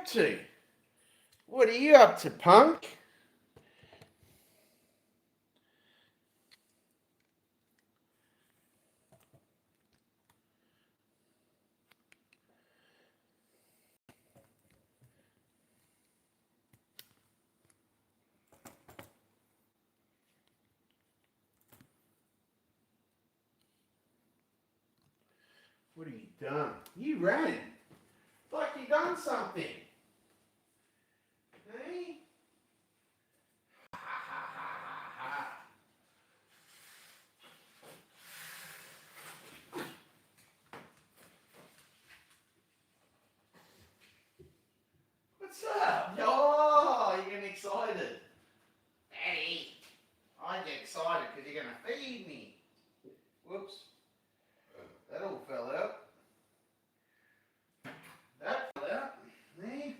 up to? What are you up to, punk? What have you done? You ran. Like you done something. Hey? What's up? Oh, you're getting excited. Daddy, I get excited because you're going to feed me. Whoops. That all fell out. That fell out. There.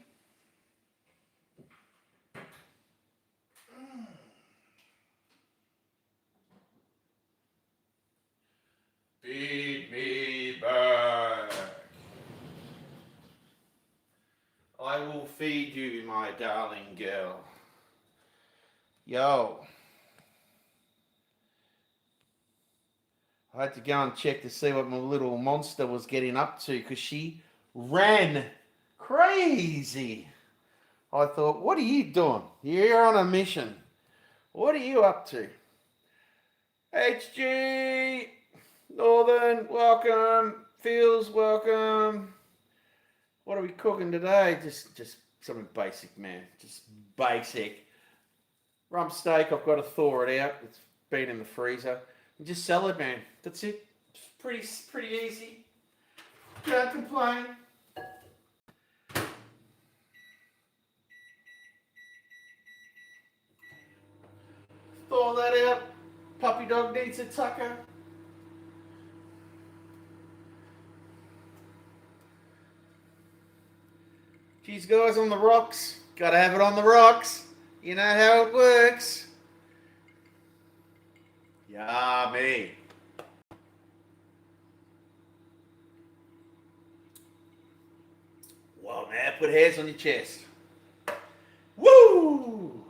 Feed me back. I will feed you, my darling girl. Yo. I had to go and check to see what my little monster was getting up to because she ran crazy. I thought, what are you doing? You're on a mission. What are you up to? HG, Northern, welcome. Feels, welcome. What are we cooking today? Just something basic, man. Just basic. Rump steak, I've got to thaw it out. It's been in the freezer. And just salad, man. That's it. Pretty easy. Can't complain. Thaw that out. Puppy dog needs a tucker. Cheese guys on the rocks. Gotta have it on the rocks. You know how it works. Yummy. Whoa, man, put hairs on your chest. Woo!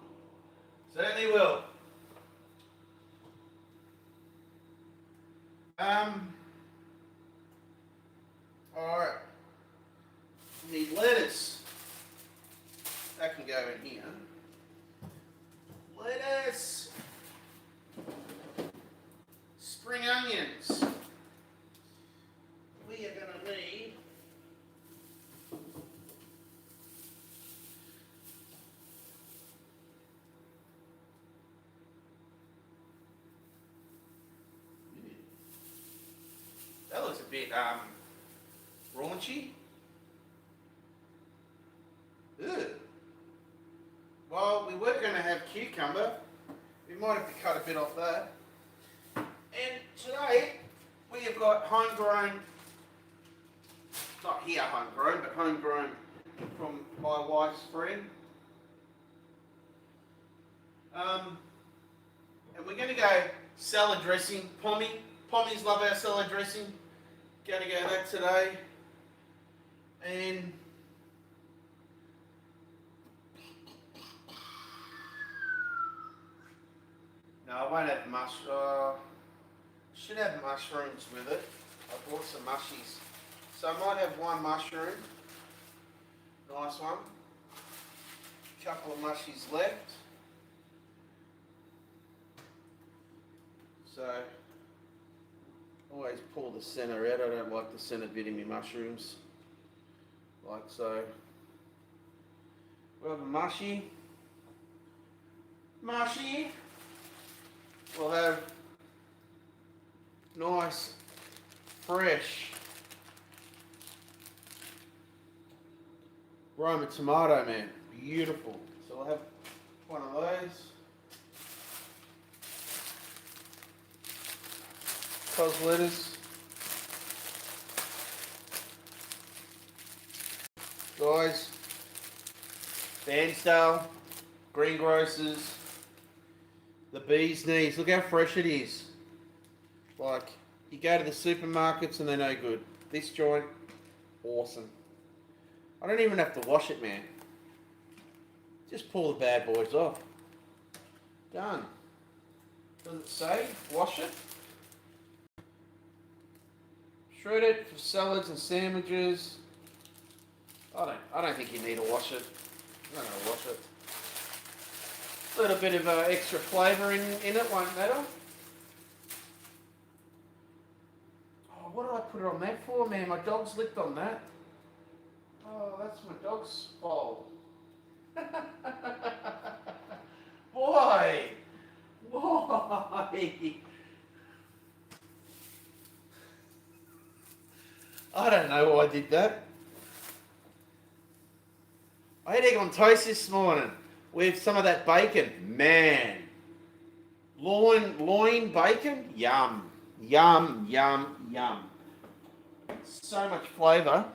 Certainly will. Alright. Need lettuce. That can go in here. Lettuce. Spring onions. We are going to need that looks a bit raunchy. Ugh. Well, we were going to have cucumber. We might have to cut a bit off that. And today, we have got homegrown, not here homegrown, but homegrown from my wife's friend. And we're going to go salad dressing. Pommies love our salad dressing. Going to go that today. And no, I won't have should have mushrooms with it. I bought some mushies. So I might have one mushroom. Nice one. A couple of mushies left. So always pull the centre out. I don't like the centre bit in my mushrooms. Like so. We'll have a mushy. We'll have nice, fresh Roma tomato, man. Beautiful. So I'll have one of those. Cos lettuce. Guys, Bansdale, greengrocers, the bee's knees. Look how fresh it is. Like, you go to the supermarkets and they're no good. This joint, awesome. I don't even have to wash it, man. Just pull the bad boys off. Done. Does it say wash it? Shred it for salads and sandwiches. I don't think you need to wash it. I'm not going to wash it. A little bit of extra flavour in it won't matter. Oh, what did I put it on that for, man? My dog's licked on that. Oh, that's my dog's bowl. Why? Why? I don't know why I did that. I had egg on toast this morning with some of that bacon. Man. Loin bacon? Yum. Yum, yum, yum. So much flavour.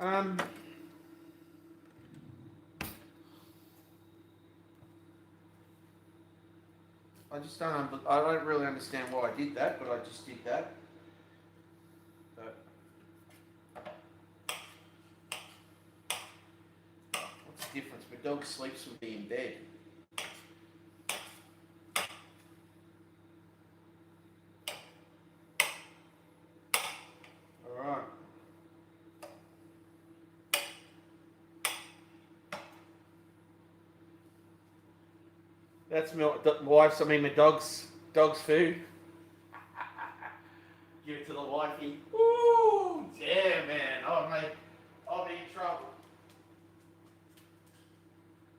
I don't really understand why I did that, but I just did that. But what's the difference? My dog sleeps with me in bed. Alright. That's my wife's, my dog's food. Give it to the wifey. Woo! Yeah, man. Oh, mate. I'll be in trouble.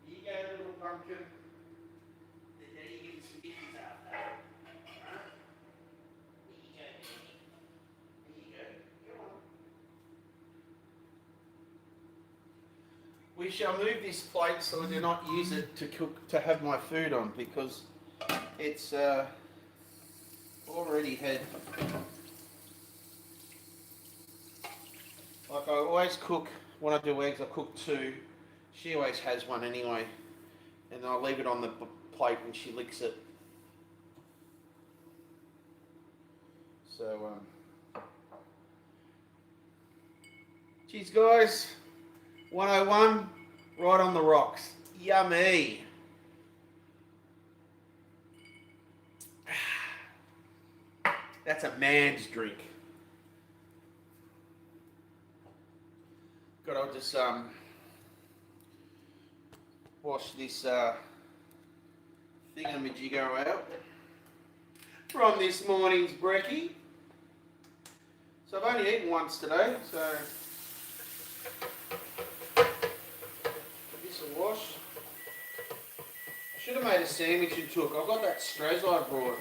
Here you go, little pumpkin. There you get some dishes out there. Here you go. Come on. We shall move this plate so I do not use it to have my food on, because it's already had. Like, I always cook, when I do eggs, I cook two. She always has one anyway, and I'll leave it on the plate when she licks it. So cheers, guys. 101, right on the rocks. Yummy. That's a man's drink. Gotta just wash this thingamajigger out from this morning's brekkie. So I've only eaten once today, so this will wash. I should have made a sandwich and took. I've got that stress I brought.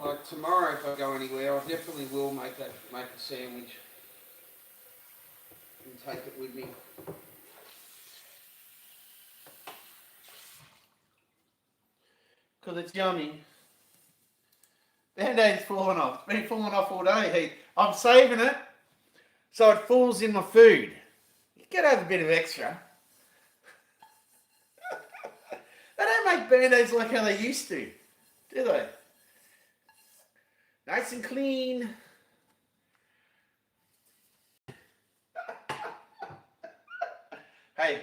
Like tomorrow, if I go anywhere, I definitely will make a sandwich and take it with me. Because it's yummy. Band-Aid's falling off. It's been falling off all day. I'm saving it so it falls in my food. You gotta have a bit of extra. They don't make Band-Aids like how they used to, do they? Nice and clean. Hey,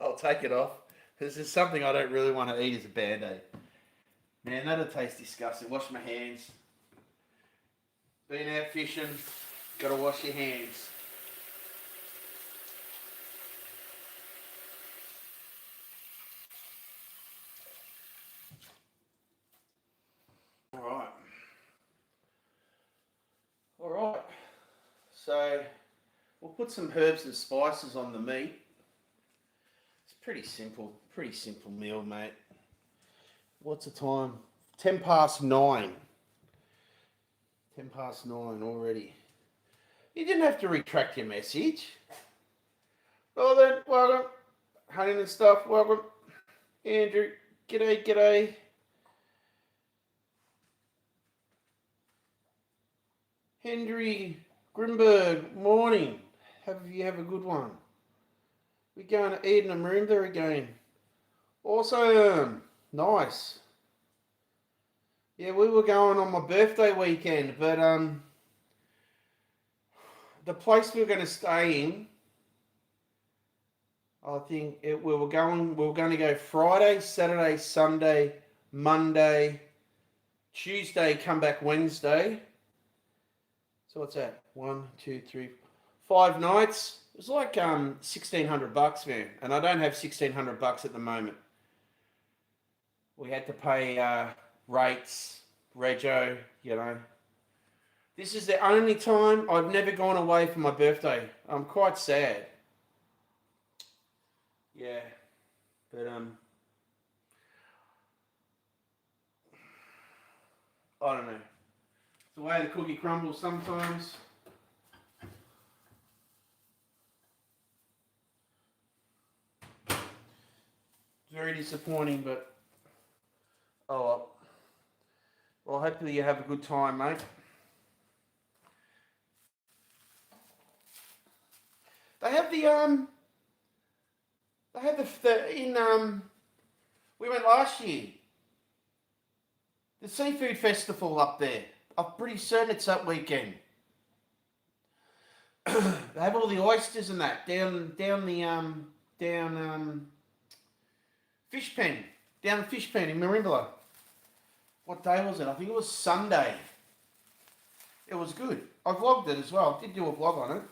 I'll take it off. This is something I don't really want to eat as a Band-Aid. Man, that'll taste disgusting. Wash my hands. Been out fishing. Gotta wash your hands. Alright. So, we'll put some herbs and spices on the meat. It's pretty simple meal, mate. What's the time? 10 past 9. 10 past 9 already. You didn't have to retract your message. Well then, welcome. Honey and stuff, welcome. Andrew, g'day. Henry Grimberg, morning. Have a good one. We're going to Eden and Maroondah again. Awesome. Nice. Yeah, we were going on my birthday weekend, but the place we were going to stay in, I think we were going to go Friday, Saturday, Sunday, Monday, Tuesday, come back Wednesday. So what's that? 1, 2, 3, 5 nights. It was like $1,600, man, and I don't have $1,600 at the moment. We had to pay rates, rego, you know. This is the only time I've never gone away for my birthday. I'm quite sad. Yeah, but I don't know. It's the way the cookie crumbles sometimes. Very disappointing, but oh well. Well, hopefully you have a good time, mate. They have we went last year. The seafood festival up there. I'm pretty certain it's that weekend. They have all the oysters and that down fish pen, down the fish pen in Marimbula. What day was it? I think it was Sunday. It was good. I vlogged it as well. I did do a vlog on it,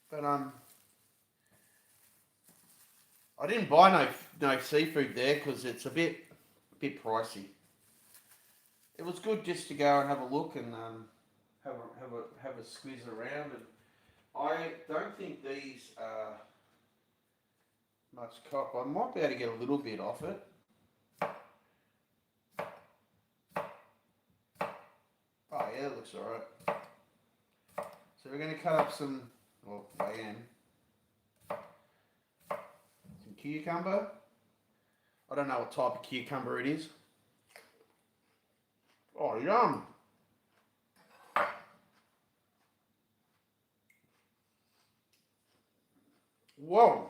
but I didn't buy no seafood there because it's a bit pricey. It was good just to go and have a look and have a squeeze around. And I don't think these are much cop. I might be able to get a little bit off it. Oh yeah, it looks alright. So we're going to cut up some, well, I am, some cucumber. I don't know what type of cucumber it is. Oh, yum! Whoa!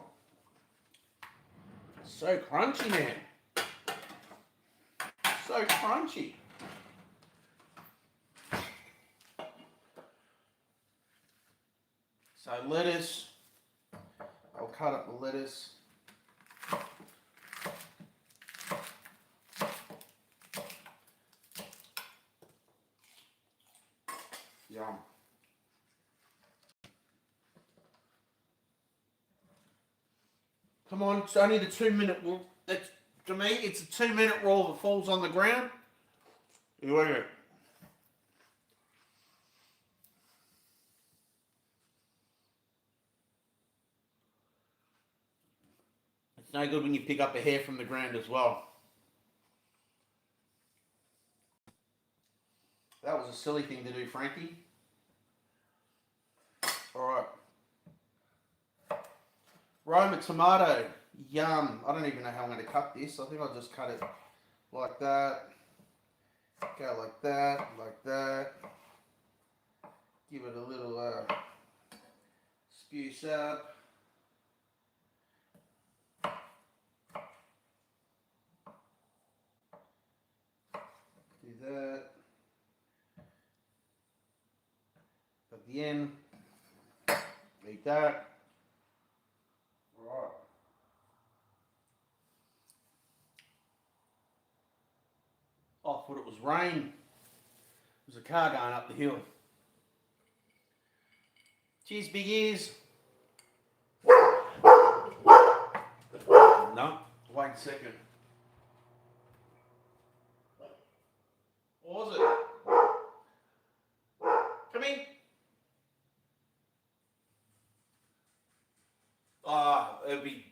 So crunchy, man. So crunchy. So lettuce. I'll cut up the lettuce. Yum. Come on, it's only the 2-minute rule. That's, to me, it's a 2-minute rule that falls on the ground. You eat it. It's no good when you pick up a hair from the ground as well. That was a silly thing to do, Frankie. Alright. Roma tomato. Yum. I don't even know how I'm going to cut this. I think I'll just cut it like that. Go like that, like that. Give it a little spruce up. Do that. At the end, eat that. Right. I thought it was rain. There's a car going up the hill. Cheers, big ears. No, wait a second. What was it? Come in. Ah, it'll be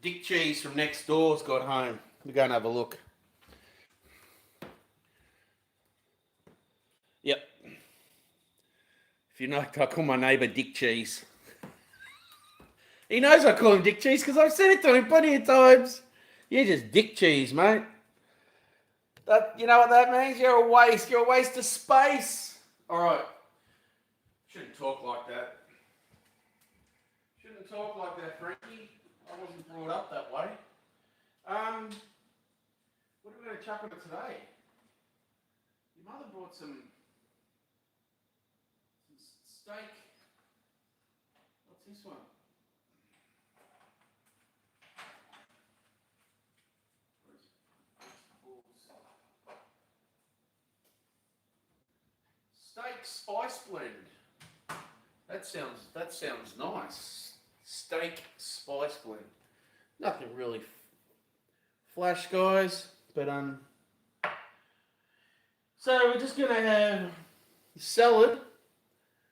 Dick Cheese from next door's got home. We're going to have a look. Yep. If you know, I call my neighbour Dick Cheese. He knows I call him Dick Cheese because I've said it to him plenty of times. You're just Dick Cheese, mate. That, you know what that means? You're a waste. You're a waste of space. All right. Shouldn't talk like that. Shouldn't talk like that, Frankie. I wasn't brought up that way. What are we going to chuck on it today? Your mother brought some steak What's this one? Steak spice blend. That sounds nice. Steak spice blend. Nothing really flash, guys, but so we're just gonna have salad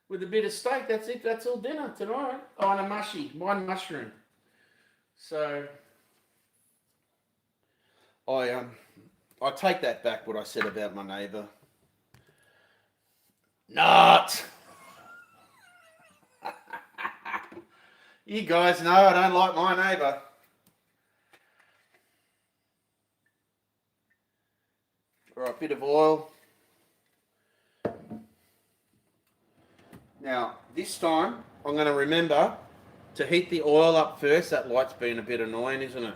with a bit of steak. That's it. That's all dinner tonight. Oh, and one mushroom. So I take that back. What I said about my neighbour. Not. You guys know I don't like my neighbour. All right, bit of oil. Now, this time, I'm going to remember to heat the oil up first. That light's been a bit annoying, isn't it?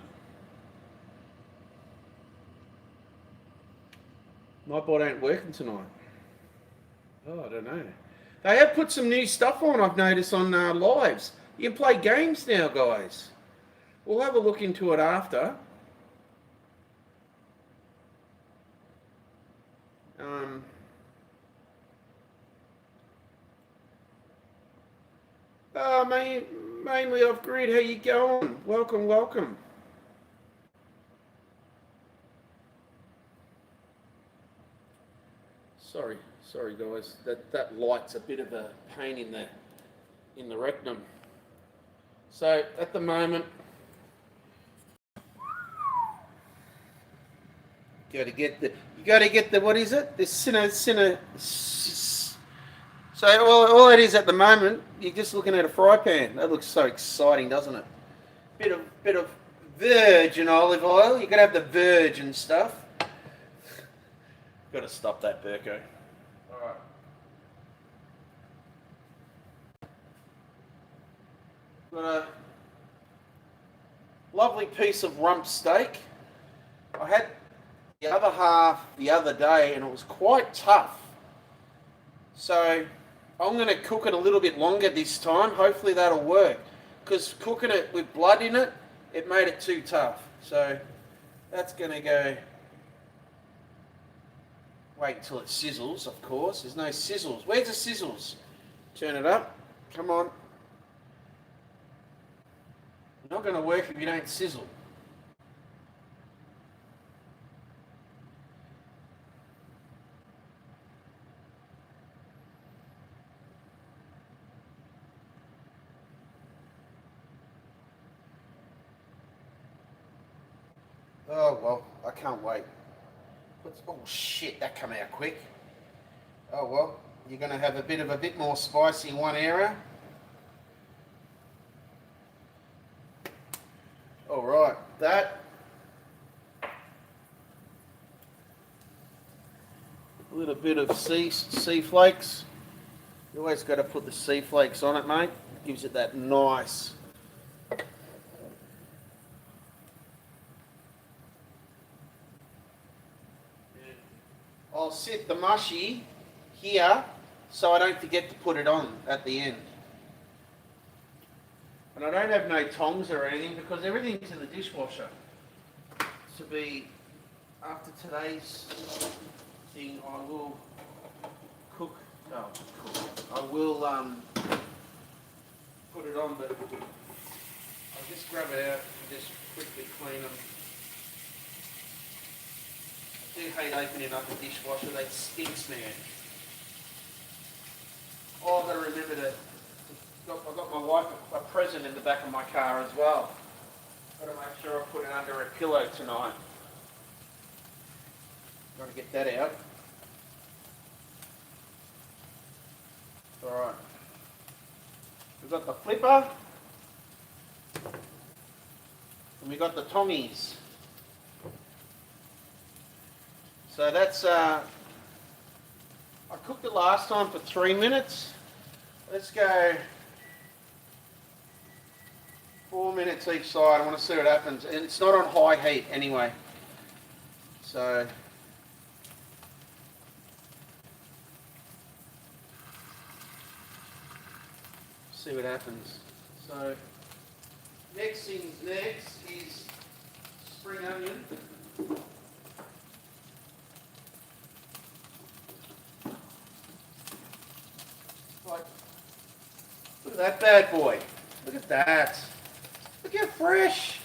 My bot ain't working tonight. Oh, I don't know. They have put some new stuff on, I've noticed, on lives. You can play games now, guys. We'll have a look into it after. Mainly off grid. How you going? Welcome, welcome. Sorry guys. That light's a bit of a pain in the rectum. So at the moment, you got to get the what is it? This cinna. So all it is at the moment, you're just looking at a fry pan. That looks so exciting, doesn't it? Bit of virgin olive oil. You got to have the virgin stuff. Got to stop that, Burko. All right. Got a lovely piece of rump steak. I had the other half the other day, and it was quite tough. So I'm going to cook it a little bit longer this time. Hopefully that'll work. Because cooking it with blood in it, it made it too tough. So that's going to go... Wait until it sizzles, of course. There's no sizzles. Where's the sizzles? Turn it up. Come on. Not going to work if you don't sizzle. Oh, well, I can't wait. Oh, shit, that come out quick. Oh, well, you're going to have a bit more spicy in one area. All right, that. A little bit of sea flakes. You always got to put the sea flakes on it, mate. Gives it that nice... I'll set the mushy here so I don't forget to put it on at the end. And I don't have no tongs or anything because everything's in the dishwasher. To be, after today's thing, I will cook, I will put it on, but I'll just grab it out and just quickly clean them. I do hate opening up a dishwasher, they stinks, man. Oh, I've got to remember to, I've got my wife a present in the back of my car as well. Got to make sure I put it under a pillow tonight. Got to get that out. Alright. We've got the flipper. And we've got the tongies. So that's, I cooked it last time for 3 minutes. Let's go 4 minutes each side. I want to see what happens. And it's not on high heat anyway. So, see what happens. So next things next is spring onion. Like, look at that bad boy. Look at that. Look how fresh.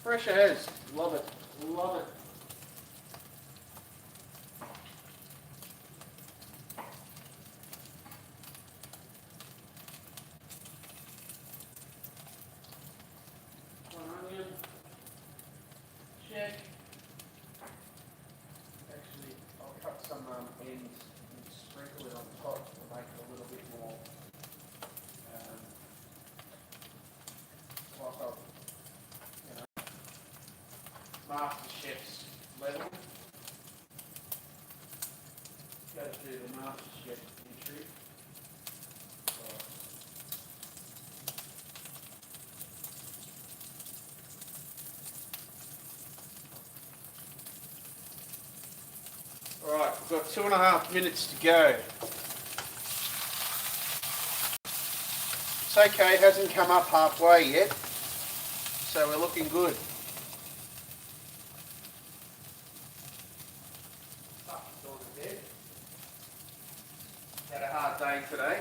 Fresh as. Love it. Love it. One onion. Check. Actually, I'll cut some ends and sprinkle it on top to make it a little bit more like a, Master Chef's level. Go to the Master Chef entry. Alright, we've got 2.5 minutes to go. It's okay, it hasn't come up halfway yet, so we're looking good. Had a hard day today.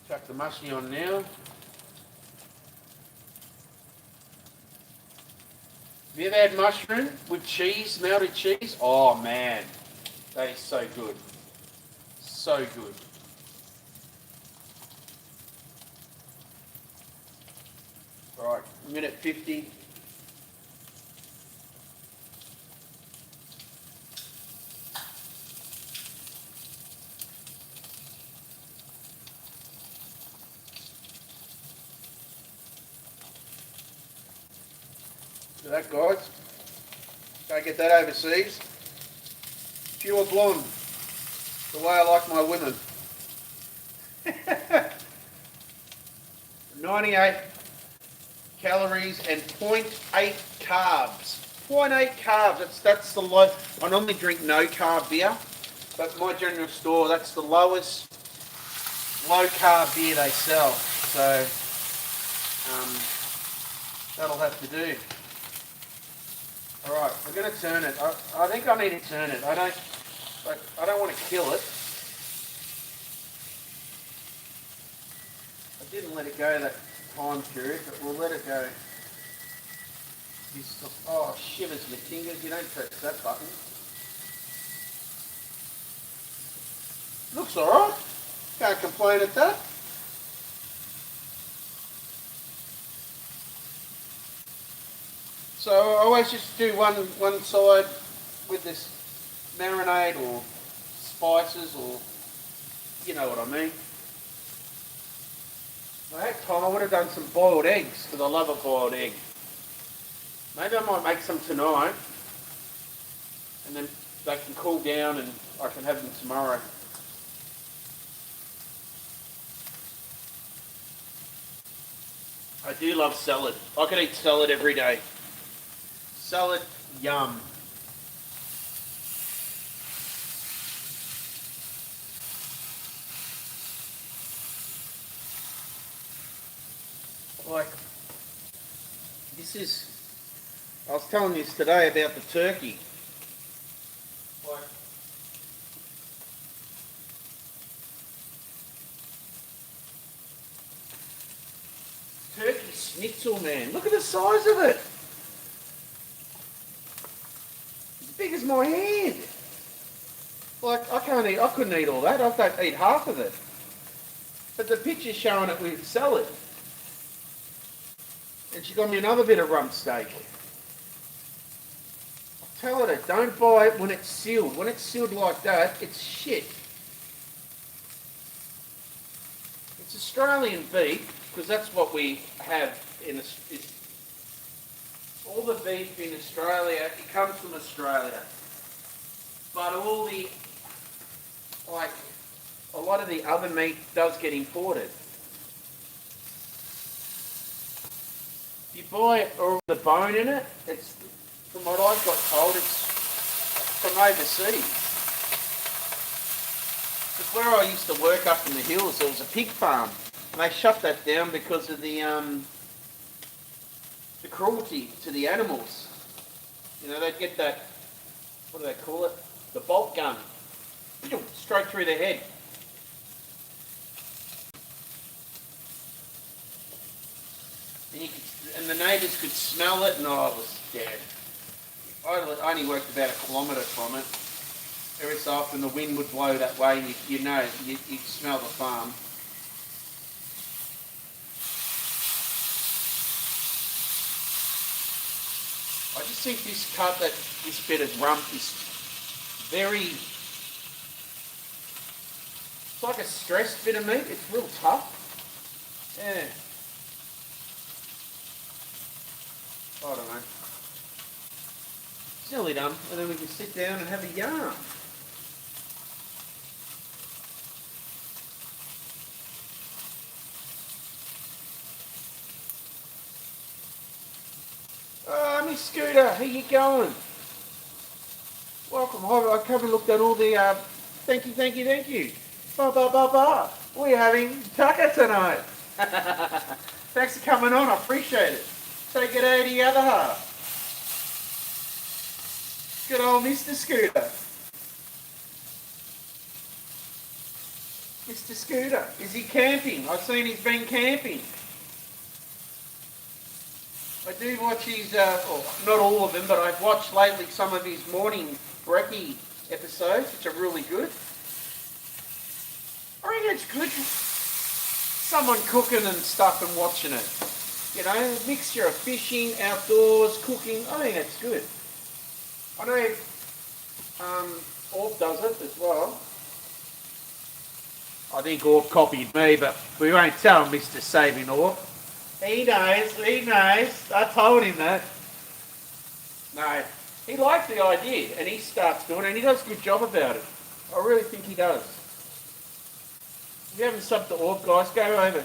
Chuck the mushy on now. Have you ever had mushroom with cheese, melted cheese? Oh man, that is so good. So good. Alright, minute 50. Look at that, guys. Don't get that overseas. Pure blonde. The way I like my women. 98 calories and 0.8 carbs. 0.8 carbs. That's the low. I normally drink no carb beer, but my general store, that's the lowest low carb beer they sell. So that'll have to do. Alright, we're going to turn it. I think I need to turn it. I don't want to kill it. I didn't let it go that time period, but we'll let it go. Oh, shivers my fingers. You don't press that button. Looks alright. Can't complain at that. So I always just do one side with this marinade or spices, or you know what I mean. If I had time, I would have done some boiled eggs, because I love a boiled egg. Maybe I might make some tonight, and then they can cool down and I can have them tomorrow. I do love salad. I could eat salad every day. Salad, yum. Like, this is, I was telling you today about the turkey. Like, turkey schnitzel, man. Look at the size of it. As big as my hand. Like, I couldn't eat all that. I don't eat half of it. But the picture's showing it with salad. And she got me another bit of rump steak. I tell her, don't buy it when it's sealed. When it's sealed like that, it's shit. It's Australian beef, because that's what we have in all the beef in Australia, it comes from Australia. But all the, like, a lot of the other meat does get imported. You buy it or the bone in it, it's, from what I've got told, it's from overseas. where I used to work up in the hills, there was a pig farm. And they shut that down because of the cruelty to the animals. You know, they'd get that, what do they call it? The bolt gun. Straight through their head. And the neighbours could smell it, and I was dead. I only worked about 1 kilometre from it. Every so often the wind would blow that way, and you'd smell the farm. I just think this bit of rump is very, it's like a stressed bit of meat. It's real tough. Yeah. I don't know. It's nearly done, and then we can sit down and have a yarn. Miss Scooter, how you going? Welcome. I haven't looked at all the, thank you. Ba. We're having tucker tonight. Thanks for coming on, I appreciate it. Take it out to the other half. Good old Mr. Scooter. Mr. Scooter, is he camping? I've seen he's been camping. I do watch his, not all of them, but I've watched lately some of his morning brekkie episodes, which are really good. I think it's good, someone cooking and stuff and watching it. You know, a mixture of fishing, outdoors, cooking, I think it's good. I know Orp does it as well. I think Orp copied me, but we won't tell Mr. Saving Orp. He knows. I told him that. No, he liked the idea, and he starts doing it, and he does a good job about it. I really think he does. If you haven't subbed to Orb, guys, go over.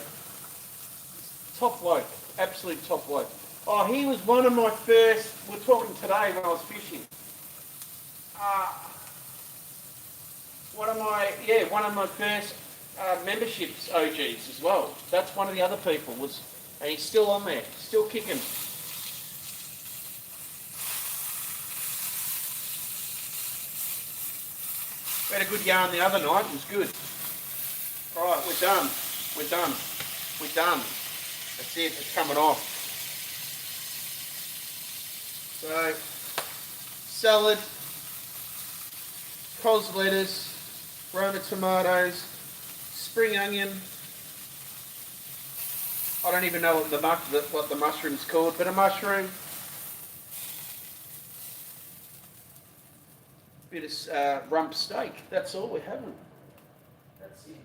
Top bloke, absolute top bloke. Oh, he was one of my first, we're talking today when I was fishing. One of my first memberships OGs as well. That's one of the other people was. And he's still on there, still kicking. We had a good yarn the other night, it was good. Alright, we're done. That's it, it's coming off. So, salad, cos lettuce, Roma tomatoes, spring onion. I don't even know what the mushroom's called, but a mushroom. Bit of rump steak. That's all we're having. That's it.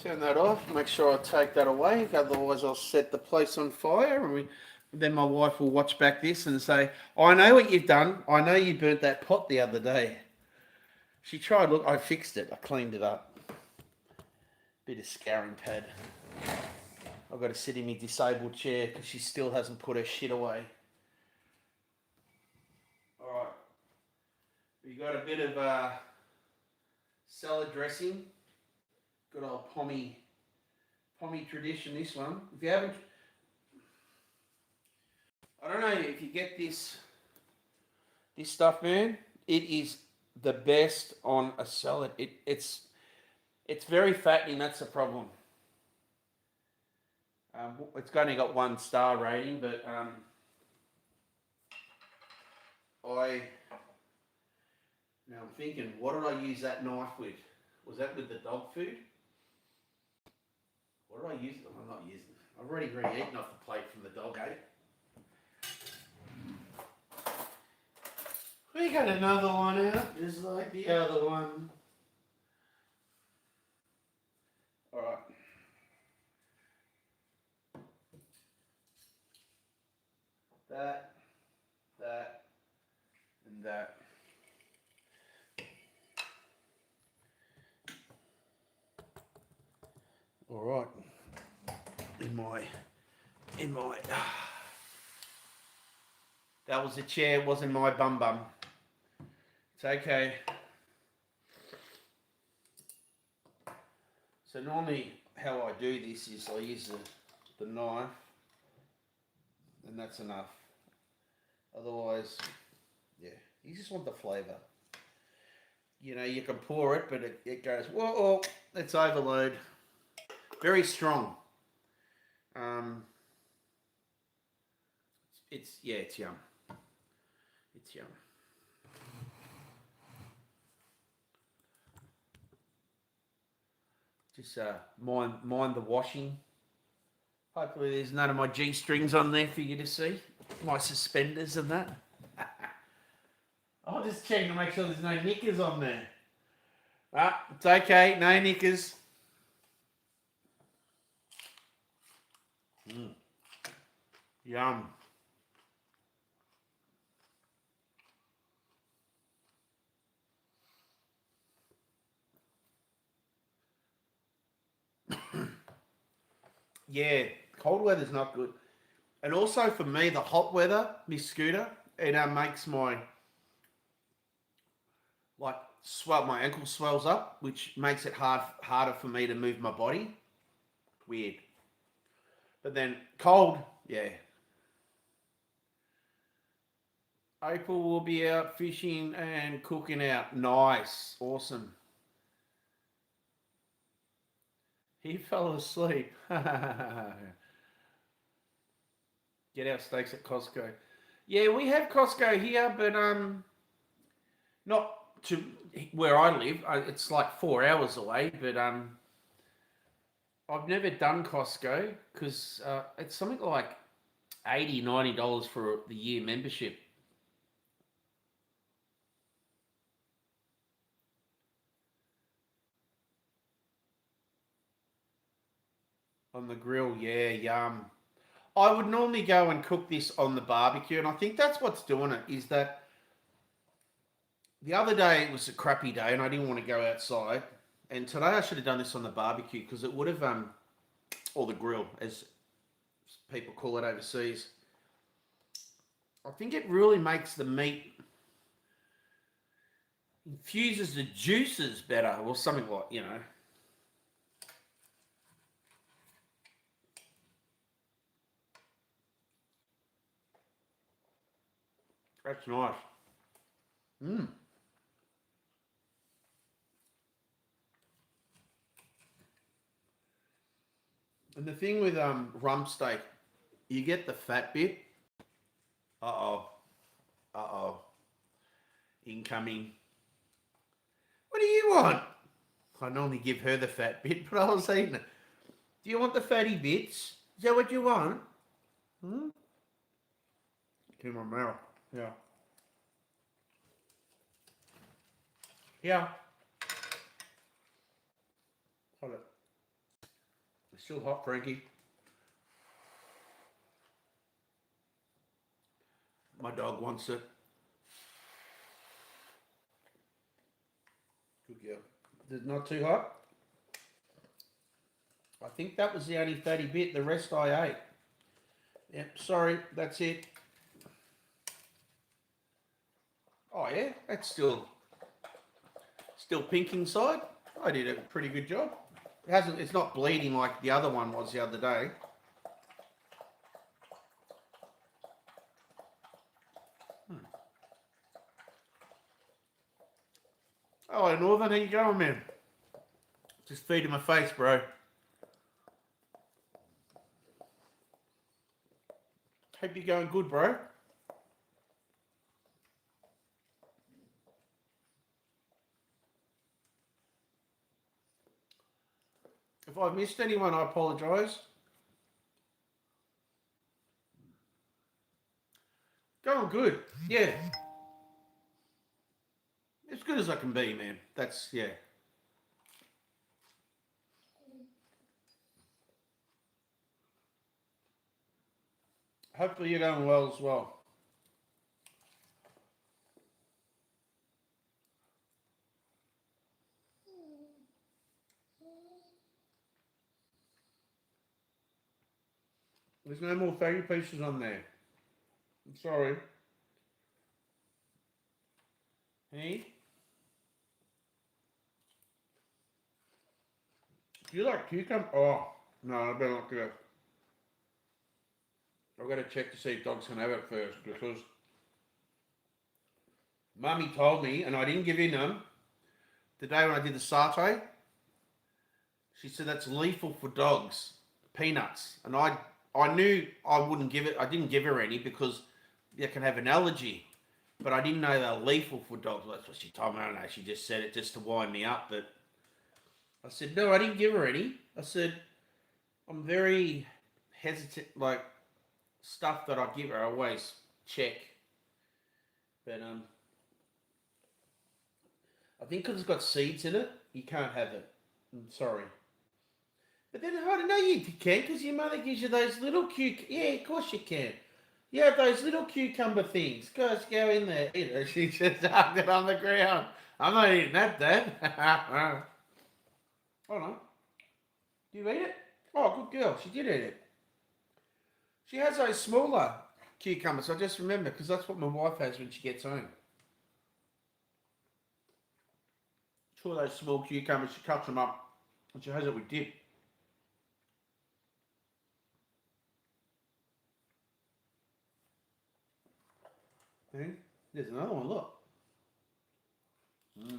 Turn that off. Make sure I take that away. Otherwise, I'll set the place on fire, and then my wife will watch back this and say, "I know what you've done. I know you burnt that pot the other day." She tried, look, I fixed it. I cleaned it up. Bit of scouring pad. I've got to sit in my disabled chair because she still hasn't put her shit away. Alright. We got a bit of salad dressing. Good old pommy tradition, this one. If you haven't, I don't know if you get this stuff, man, it is the best on a salad. It's very fattening. That's the problem. It's only got 1 star rating, but I'm thinking, what did I use that knife with? Was that with the dog food? What did I use? I'm not using it. I've already eaten off the plate from the dog, eh? We got another one out, just like the other one. Alright. That, and that. Alright. In my That was the chair, it wasn't my bum bum. It's okay. So normally how I do this is I use the knife, and that's enough. Otherwise, yeah, you just want the flavour. You know, you can pour it, but it goes, whoa, it's overload. Very strong. Um, it's yum. It's yum. Just mind the washing. Hopefully there's none of my G-strings on there for you to see. My suspenders and that. I'll just check to make sure there's no knickers on there. Ah, it's okay, no knickers. Yum. Yeah, cold weather's not good. And also for me, the hot weather, my scooter, it makes my my ankle swells up, which makes it harder for me to move my body. Weird. But then cold, yeah. April will be out fishing and cooking out. Nice, awesome. He fell asleep. Get our steaks at Costco. Yeah, we have Costco here, but not to where I live. It's like 4 hours away, but I've never done Costco because it's something like $80, $90 for the year membership. On the grill, yeah, yum. I would normally go and cook this on the barbecue, and I think that's what's doing it, is that the other day it was a crappy day and I didn't want to go outside. And today I should have done this on the barbecue because it would have, or the grill, as people call it overseas. I think it really makes the meat, infuses the juices better, or something like, you know. That's nice. Mm. And the thing with rump steak, you get the fat bit. Uh oh. Uh oh. Incoming. What do you want? I normally give her the fat bit, but I was eating it. Do you want the fatty bits? Is that what you want? Hmm? In my mouth. Yeah. Yeah. Hold it. It's still hot, Frankie. My dog wants it. Good girl. Is it not too hot? I think that was the only fatty bit. The rest I ate. Yep, sorry, that's it. Oh yeah, that's still pink inside. I did a pretty good job. It's not bleeding like the other one was the other day. Oh, Northern, how you going, man? Just feeding my face, bro. Hope you're going good, bro. If I've missed anyone, I apologise. Going good. Yeah. As good as I can be, man. That's, yeah. Hopefully you're going well as well. There's no more fatty pieces on there. I'm sorry. Hey? Do you like cucumber? Oh, no, I better not go. I've got to check to see if dogs can have it first because Mummy told me, and I didn't give in them, the day when I did the satay, she said that's lethal for dogs, peanuts. And I knew I wouldn't give it, I didn't give her any because they can have an allergy. But I didn't know they were lethal for dogs. That's what she told me. I don't know, she just said it just to wind me up. But I said, no, I didn't give her any. I said, I'm very hesitant, like stuff that I give her, I always check. But I think because it's got seeds in it, you can't have it. I'm sorry. But then I don't know you can because your mother gives you those little yeah, of course you can. You have those little cucumber things. Guys, go in there. Eat it. She just hugged it on the ground. I'm not eating that, Dad. Hold on. Do you eat it? Oh, good girl. She did eat it. She has those smaller cucumbers. I just remember because that's what my wife has when she gets home. Two of those small cucumbers. She cuts them up and she has it with dip. See? There's another one. Look. Mm.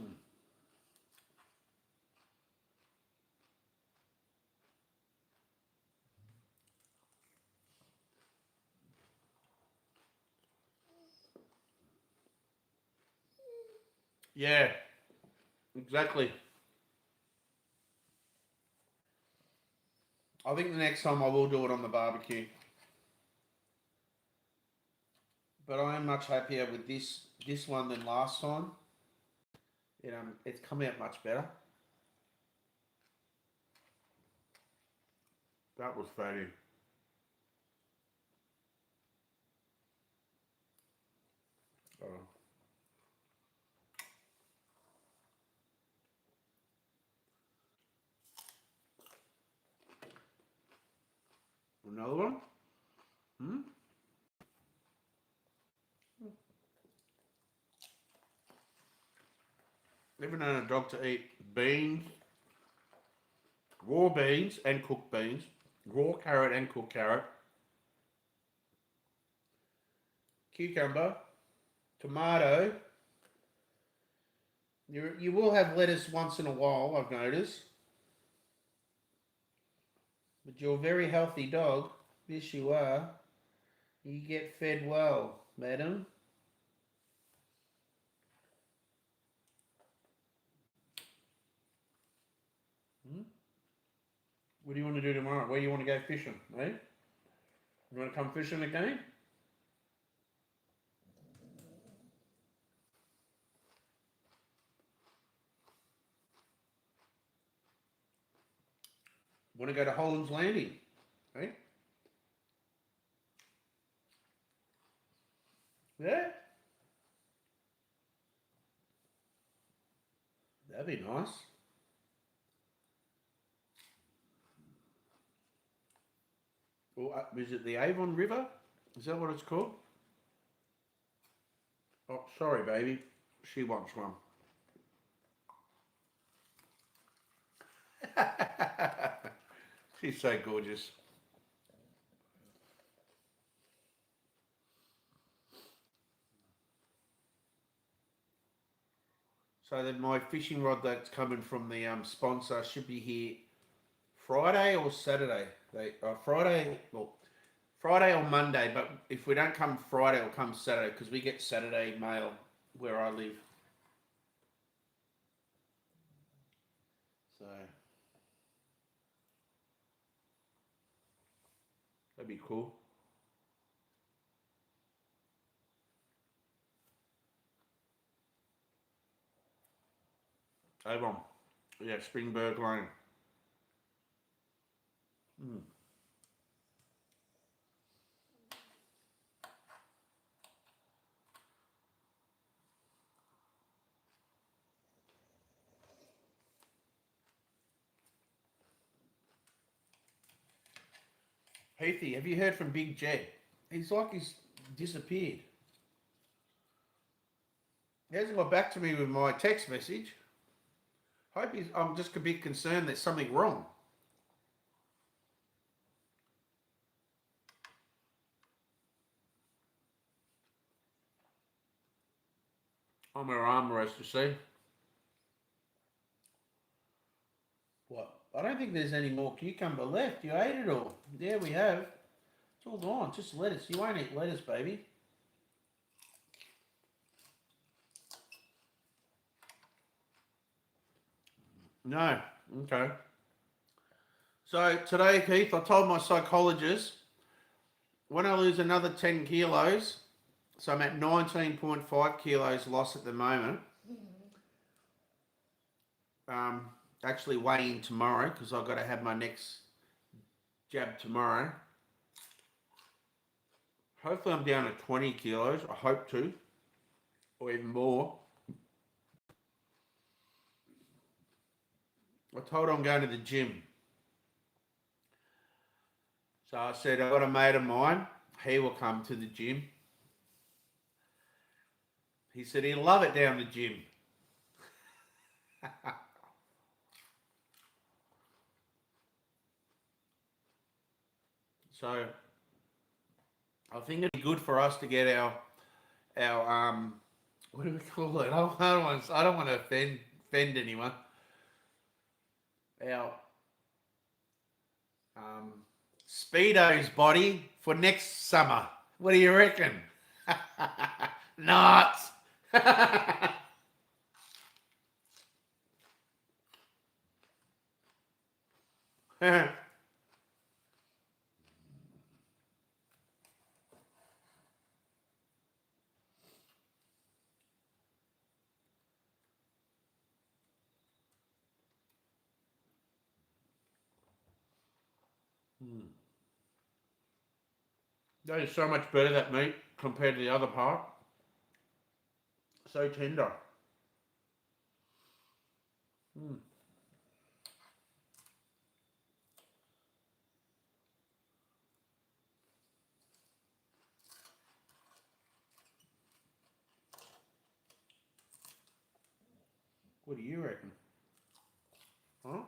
Yeah, exactly. I think the next time I will do it on the barbecue. But I am much happier with this one than last time. It's come out much better. That was fatty. Oh. Another one? Hmm? Never known a dog to eat beans, raw beans and cooked beans, raw carrot and cooked carrot, cucumber, tomato. You will have lettuce once in a while, I've noticed. But you're a very healthy dog. Yes, you are. You get fed well, madam. Hmm? What do you want to do tomorrow? Where do you want to go fishing, eh? You want to come fishing again? Want to go to Holland's Landing, eh? Yeah, that'd be nice. Or is it the Avon River? Is that what it's called? Oh, sorry, baby. She wants one. She's so gorgeous. So then my fishing rod that's coming from the sponsor should be here Friday or Saturday. Friday, well, Friday or Monday. But if we don't come Friday, it'll come Saturday because we get Saturday mail where I live. So that'd be cool. Avon. Yeah, Springburg Lane. Mm. Heathy, have you heard from Big Jed? He's disappeared. He hasn't got back to me with my text message. Hope he's. I'm just a bit concerned there's something wrong. On our armrest, you see. What? I don't think there's any more cucumber left. You ate it all. Yeah, we have. It's all gone. Just lettuce. You won't eat lettuce, baby. No. Okay. So today, Keith, I told my psychologist when I lose another 10 kilos, so I'm at 19.5 kilos loss at the moment. Actually weighing tomorrow because I've got to have my next jab tomorrow. Hopefully I'm down to 20 kilos. I hope to, or even more. I told her I'm going to the gym. So I said, I've got a mate of mine. He will come to the gym. He said he'll love it down the gym. So I think it'd be good for us to get our what do we call it? I don't want to offend anyone. Our Speedos body for next summer. What do you reckon? Nuts. That is so much better, that meat, compared to the other part. So tender. What do you reckon? Huh?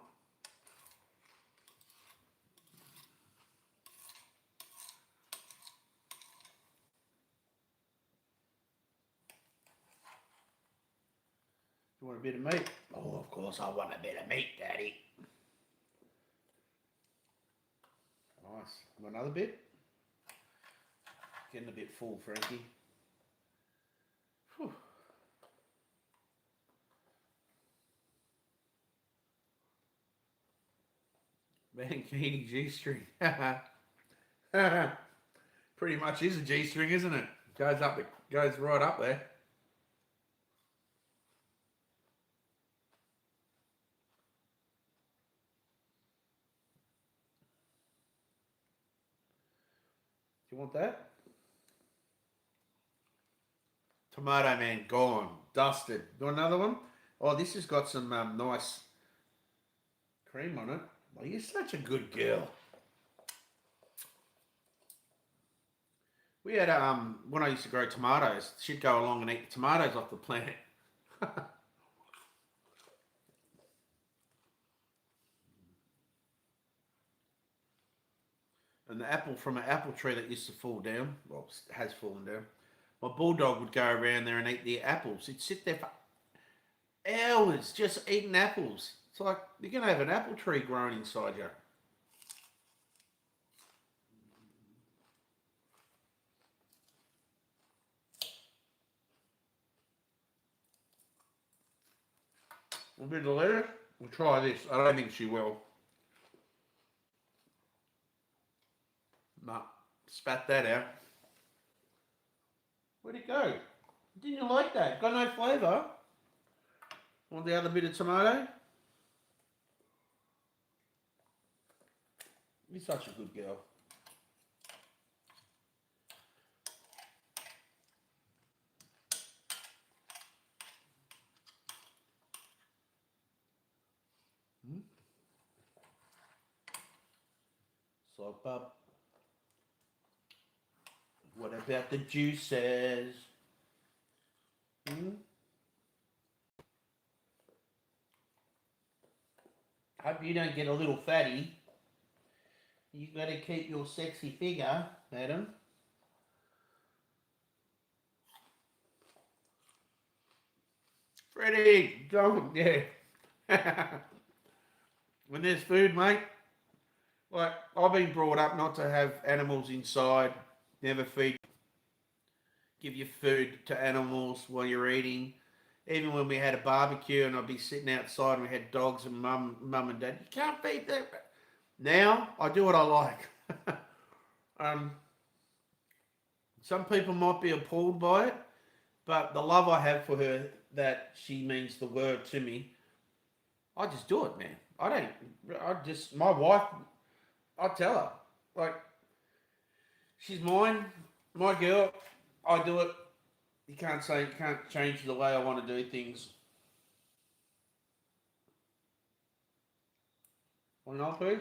You want a bit of meat? Oh, of course I want a bit of meat, Daddy. Nice. Want another bit? Getting a bit full, Frankie. Whew. Mankini G-string. Pretty much is a G-string, isn't it? Goes right up there. Do you want that? Tomato Man gone, dusted. Do another one? Oh, this has got some nice cream on it. Oh, you're such a good girl. We had when I used to grow tomatoes, she'd go along and eat the tomatoes off the plant. And the apple from an apple tree that used to fall down, well, has fallen down. My bulldog would go around there and eat the apples. He'd sit there for hours just eating apples. It's like you're gonna have an apple tree growing inside you. A bit of lettuce. We'll try this. I don't think she will. Nah, spat that out. Where'd it go? Didn't you like that? Got no flavour. Want the other bit of tomato? You're such a good girl. Slop up. What about the juices? Hope you don't get a little fatty. You got to keep your sexy figure, madam. Freddie, don't, yeah. When there's food, mate, like I've been brought up not to have animals inside, never feed, give your food to animals while you're eating. Even when we had a barbecue and I'd be sitting outside and we had dogs and mum and dad, you can't feed them. Now I do what I like. um, some people might be appalled by it, but the love I have for her, that she means the world to me, I just do it, man. My wife, I tell her, like, she's mine, my girl, I do it. You can't change the way I want to do things. Want another please?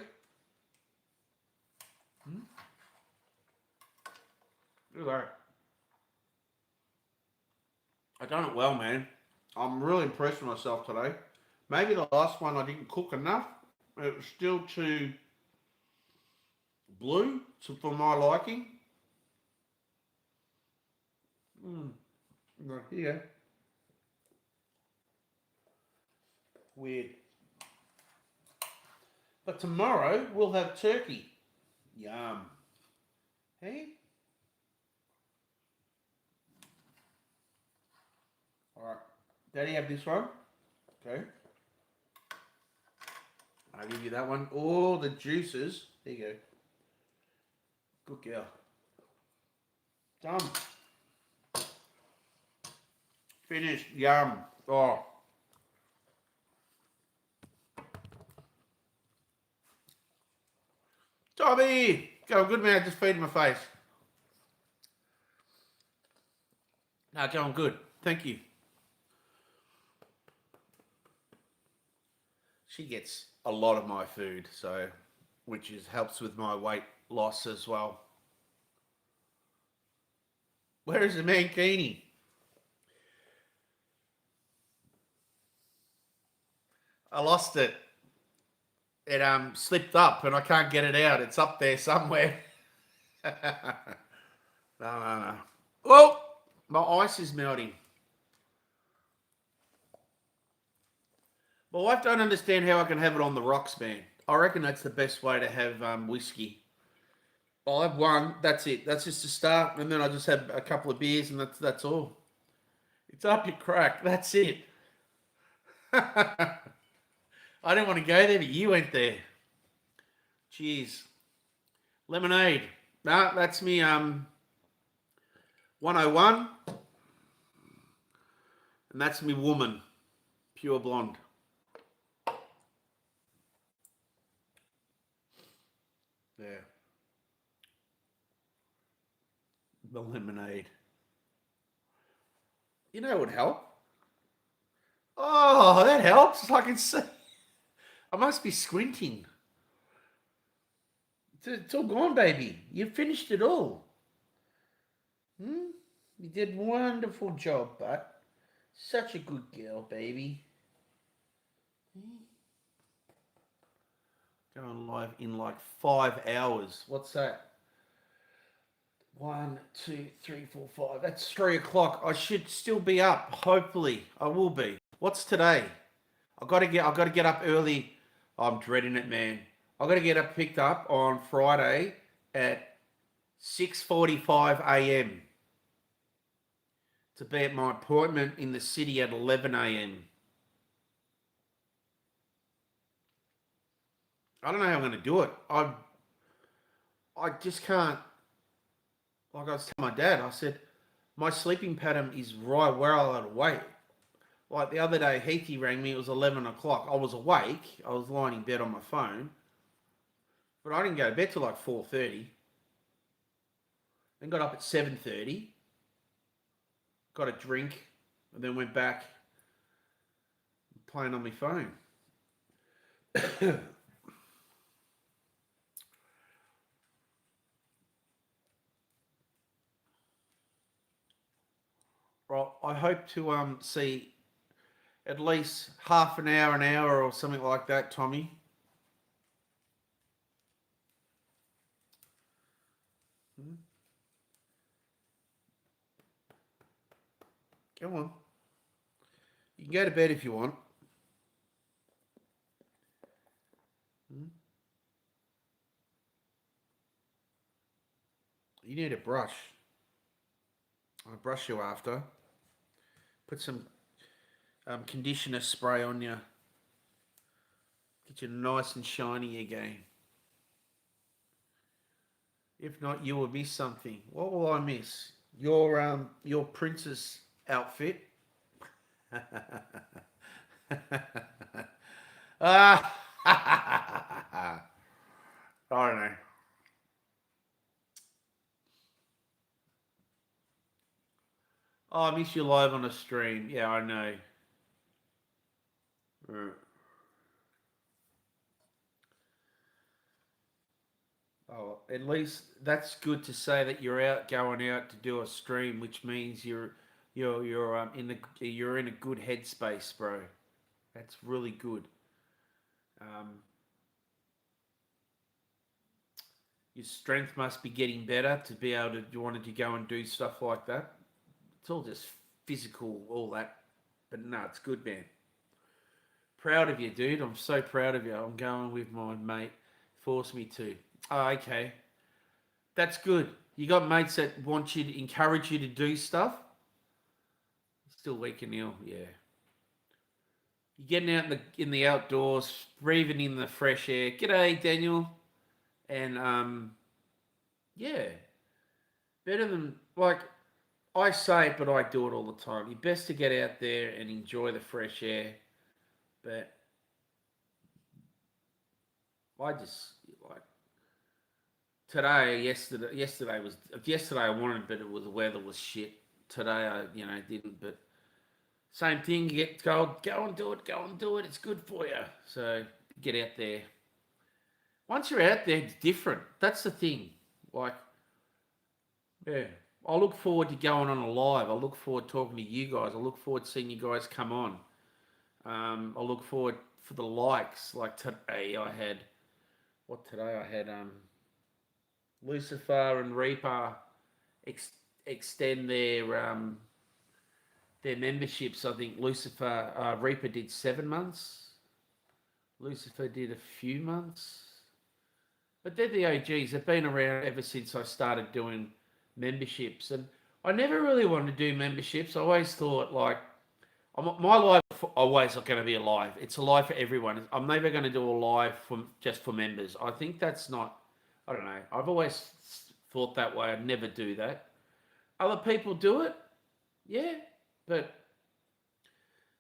Look at that. I done it well, man. I'm really impressed with myself today. Maybe the last one I didn't cook enough. It was still too blue for my liking. Right here. Weird. But tomorrow we'll have turkey. Yum. Hey? Alright. Daddy, have this one. Okay. I'll give you that one. All the juices. There you go. Good girl. Done. Finished. Yum. Oh. Tommy! Go, good man. Just feeding my face. No, going good. Thank you. She gets a lot of my food, so which helps with my weight loss as well. Where is the mankini? I lost it. It slipped up and I can't get it out. It's up there somewhere. No. Oh, my ice is melting. My wife don't understand how I can have it on the rocks, man. I reckon that's the best way to have whiskey. I'll have one. That's it. That's just a start, and then I just have a couple of beers, and that's all. It's up your crack. That's it. I didn't want to go there, but you went there. Cheers. Lemonade. No, that's me. 101, and that's me woman, pure blonde. Yeah. The lemonade. You know what would help? Oh, that helps. I can see. I must be squinting. It's all gone, baby. You finished it all. You did a wonderful job, but such a good girl, baby. Going live in like 5 hours. What's that? 1, 2, 3, 4, 5. That's 3 o'clock. I should still be up. Hopefully, I will be. What's today? I got to get up early. I'm dreading it, man. I got to get up picked up on Friday at 6:45 a.m. to be at my appointment in the city at 11 a.m. I don't know how I'm going to do it. I just can't. Like I was telling my dad, I said, my sleeping pattern is right where I ought to wait. Like the other day, Heathy rang me. It was 11 o'clock. I was awake. I was lying in bed on my phone. But I didn't go to bed till like 4:30. Then got up at 7:30. Got a drink. And then went back playing on my phone. Well, I hope to see at least half an hour or something like that, Tommy. Come on. You can go to bed if you want. Hmm? You need a brush. I'll brush you after. Put some conditioner spray on you. Get you nice and shiny again. If not, you will miss something. What will I miss? Your princess outfit. Ah, I don't know. Oh, I miss you live on a stream. Yeah, I know. Mm. Oh, at least that's good to say that you're out going out to do a stream, which means you're you're in a good headspace, bro. That's really good. Um, your strength must be getting better to be able to you wanted to go and do stuff like that. It's all just physical, all that. But no, it's good, man. Proud of you, dude. I'm so proud of you. I'm going with my mate. Forced me to. Oh, okay. That's good. You got mates that want you to encourage you to do stuff. Still weak and ill, yeah. You're getting out in the outdoors, breathing in the fresh air. G'day, Daniel. And yeah, better than like I say it, but I do it all the time. You're best to get out there and enjoy the fresh air. But I just like yesterday I wanted, but the weather was shit. Today I didn't, but same thing. You get go and do it, go and do it. It's good for you. So get out there. Once you're out there, it's different. That's the thing. Like, yeah, I look forward to going on a live. I look forward to talking to you guys. I look forward to seeing you guys come on. I look forward for the likes. Like today, I had Lucifer and Reaper ex- extend their memberships. I think Reaper did 7 months. Lucifer did a few months. But they're the OGs. They've been around ever since I started doing memberships. And I never really wanted to do memberships. I always thought, like, my life always not going to be a live. It's a live for everyone. I'm never going to do a live just for members. I think that's not, I don't know. I've always thought that way. I'd never do that. Other people do it, yeah. But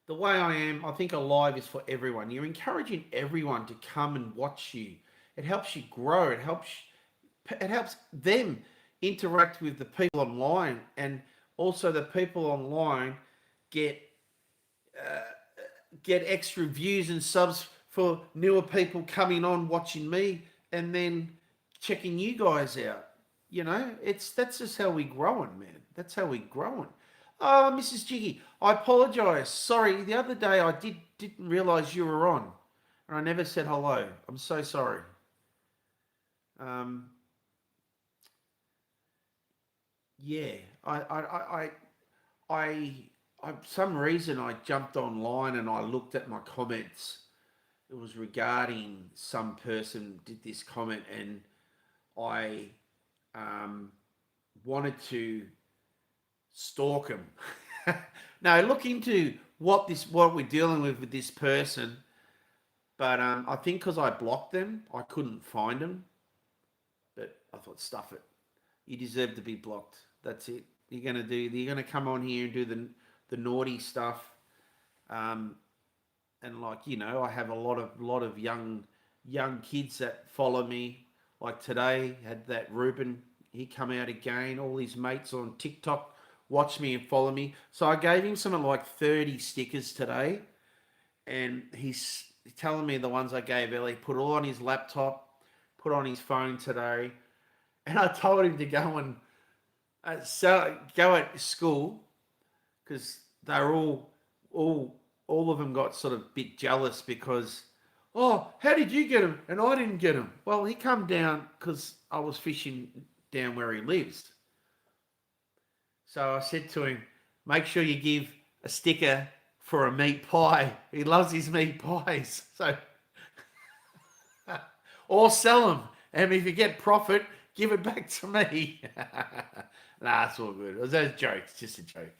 the way I am, I think a live is for everyone. You're encouraging everyone to come and watch you. It helps you grow. It helps them interact with the people online, and also the people online get uh, get extra views and subs for newer people coming on watching me and then checking you guys out. That's just how we growing, man. That's how we growing. Oh, Mrs. Jiggy, I apologise. Sorry, the other day I didn't realise you were on, and I never said hello. I'm so sorry. Um, yeah, I, some reason I jumped online and I looked at my comments. It was regarding some person did this comment, and I um, wanted to stalk him. No, look into what we're dealing with this person. But I think because I blocked them, I couldn't find them. But I thought, stuff it. You deserve to be blocked. That's it. You're gonna come on here and do the naughty stuff. Um, and like I have a lot of young kids that follow me. Like today, had that Ruben. He come out again. All his mates on TikTok watch me and follow me. So I gave him something like 30 stickers today, and he's telling me the ones I gave earlier. Put all on his laptop, put on his phone today, and I told him to go and go at school because they're all all of them got sort of a bit jealous because, oh, how did you get him and I didn't get him? Well, he come down because I was fishing down where he lives. So I said to him, make sure you give a sticker for a meat pie. He loves his meat pies. So, or sell them. And if you get profit, give it back to me. Nah, it's all good. It was a joke. It's just a joke.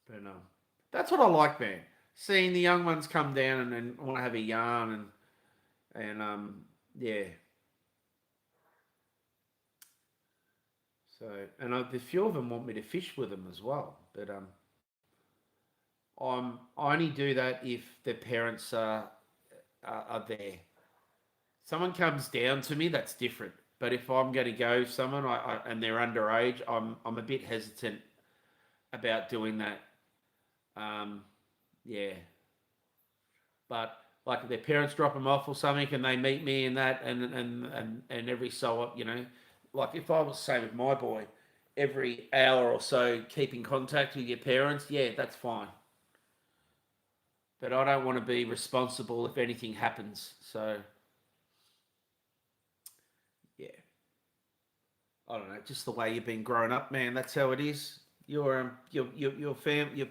But that's what I like, man. Seeing the young ones come down and want to have a yarn and yeah. So, and a few of them want me to fish with them as well. But I only do that if their parents are there. Someone comes down to me, that's different. But if I'm going to go with someone and they're underage, I'm a bit hesitant about doing that. Yeah. But like if their parents drop them off or something and they meet me in that and every so, like if I was say with my boy, every hour or so keep in contact with your parents, yeah, that's fine. But I don't want to be responsible if anything happens. So yeah. I don't know, just the way you've been growing up, man. That's how it is. Your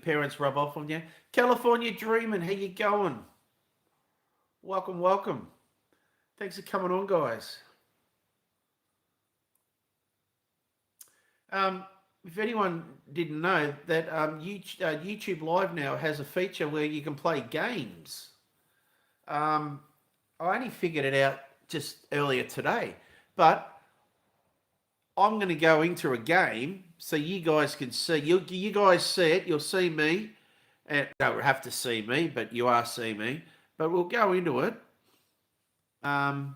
parents rub off on you. California Dreaming, how you going? Welcome, welcome. Thanks for coming on, guys. If anyone didn't know that YouTube Live now has a feature where you can play games. I only figured it out just earlier today, but I'm going to go into a game so you guys can see. You guys see it. You'll see me. And you don't have to see me, but you are seeing me. But we'll go into it. I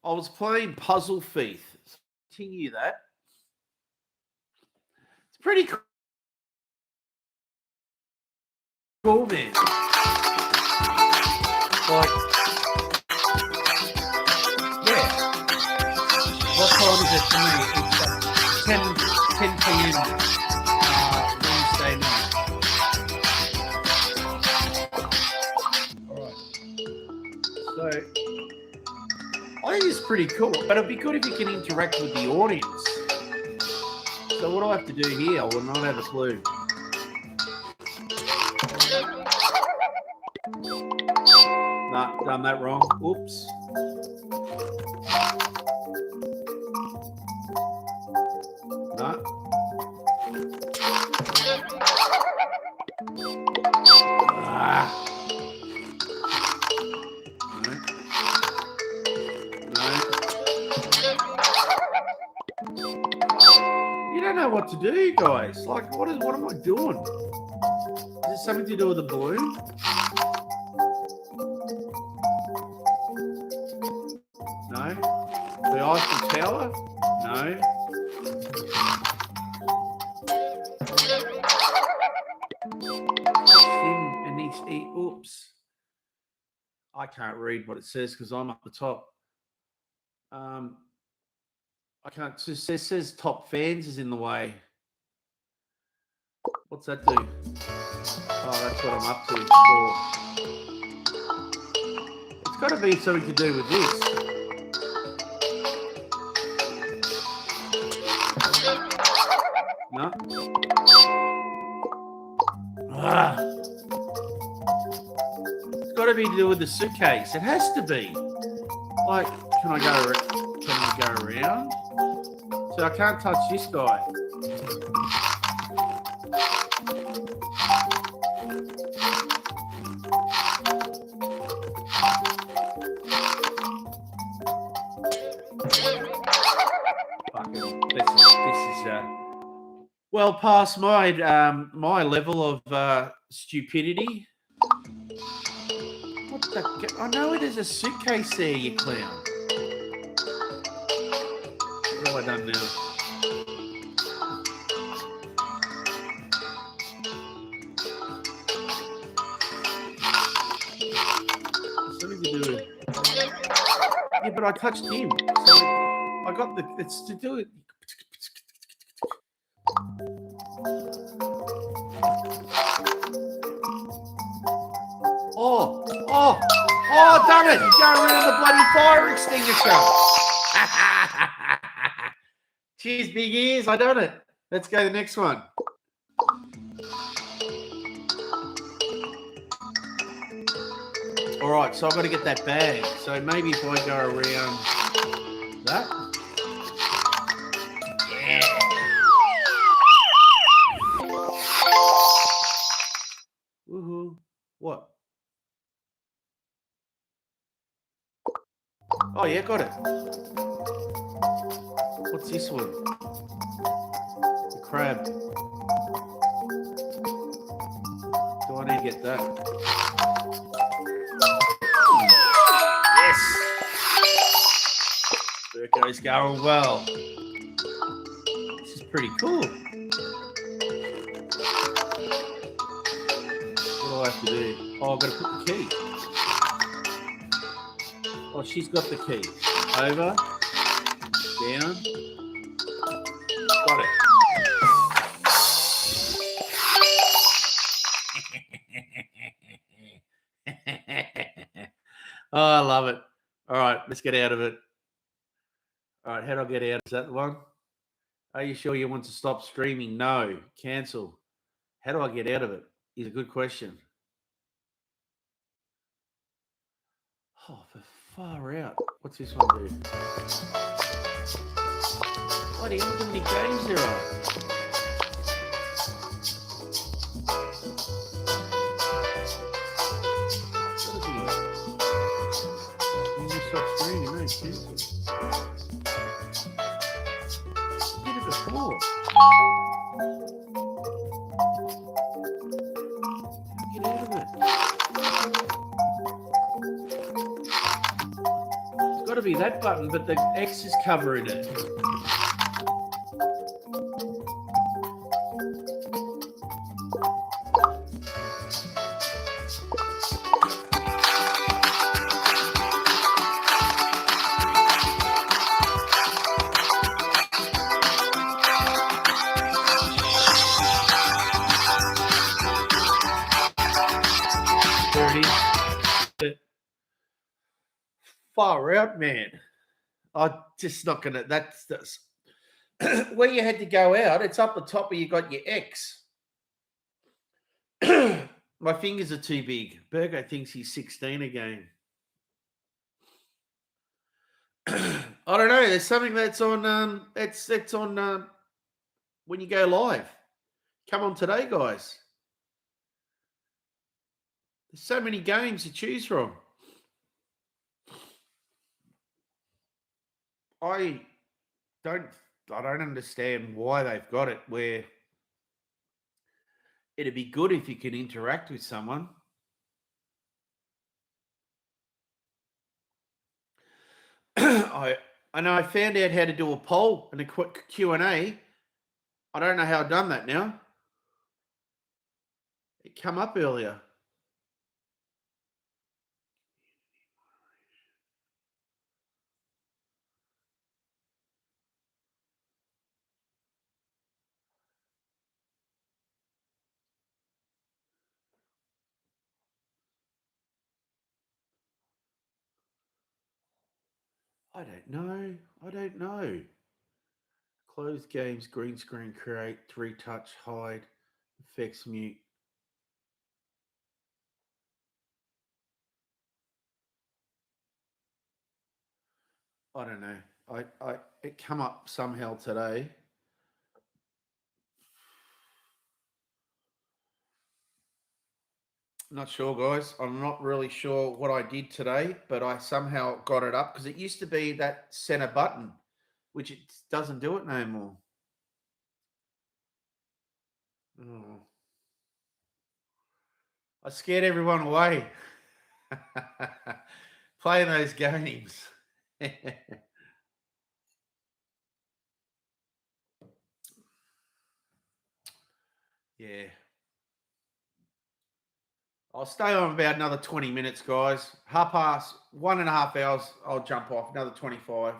was playing Puzzle Thief. Continue that. It's pretty cool, man. Like, yeah. What time is it for me? It's 10 p.m. Wednesday night. Alright. So, I think it's pretty cool, but it'd be good if you can interact with the audience. So what do I have to do here? I will not have a clue. Nah, done that wrong. Oops. No. Ah. No. You don't know what to do, guys. Like, what am I doing? Is it something to do with the balloon? No. The Eiffel Tower? No. Oops. I can't read what it says because I'm up the top. I can't. It says top fans is in the way. What's that do? Oh, that's what I'm up to. It's got to be something to do with this. No. It's got to be to do with the suitcase. It has to be. Like, can I go around? So I can't touch this guy. This is well past my my level of stupidity. What the? I know there's a suitcase there, you clown. What have I done now? Something to do with. Yeah, but I touched him, so I got the. It's to do it. Oh, damn it! You got rid of the bloody fire extinguisher. Cheers, big ears. I done it. Let's go to the next one. All right, so I've got to get that bag. So maybe if I go around that. Yeah. Woohoo. What? Oh, yeah, got it. What's this one? The crab. Do I need to get that? Yes. Burko's going well. This is pretty cool. What do I have to do? Oh, I've got to put the key. Oh, she's got the key. Over. Down. Got it. Oh, I love it. All right, let's get out of it. All right, how do I get out? Is that the one? Are you sure you want to stop streaming? No. Cancel. How do I get out of it? Is a good question. Oh, for far out. What's this one do? Bloody hell, how many games there are? Stop streaming, no, cancel. I did it before. Get out of it. It's got to be that button, but the X is covering it. Far out, man. I'm just not gonna. That's where you had to go out. It's up the top where you got your X. My fingers are too big. Burko thinks he's 16 again. I don't know. There's something that's on. It's on when you go live. Come on today, guys. There's so many games to choose from. I don't understand why they've got it where it'd be good if you can interact with someone. I know I found out how to do a poll and a quick Q&A. I don't know how I've done that now. It came up earlier. I don't know. Close games, green screen, create, retouch, hide, effects, mute. I don't know. It come up somehow today. Not sure, guys. I'm not really sure what I did today, but I somehow got it up because it used to be that center button, which it doesn't do it no more. Oh. I scared everyone away. Playing those games. Yeah. I'll stay on about another 20 minutes, guys. 1.5 hours, I'll jump off. Another 25.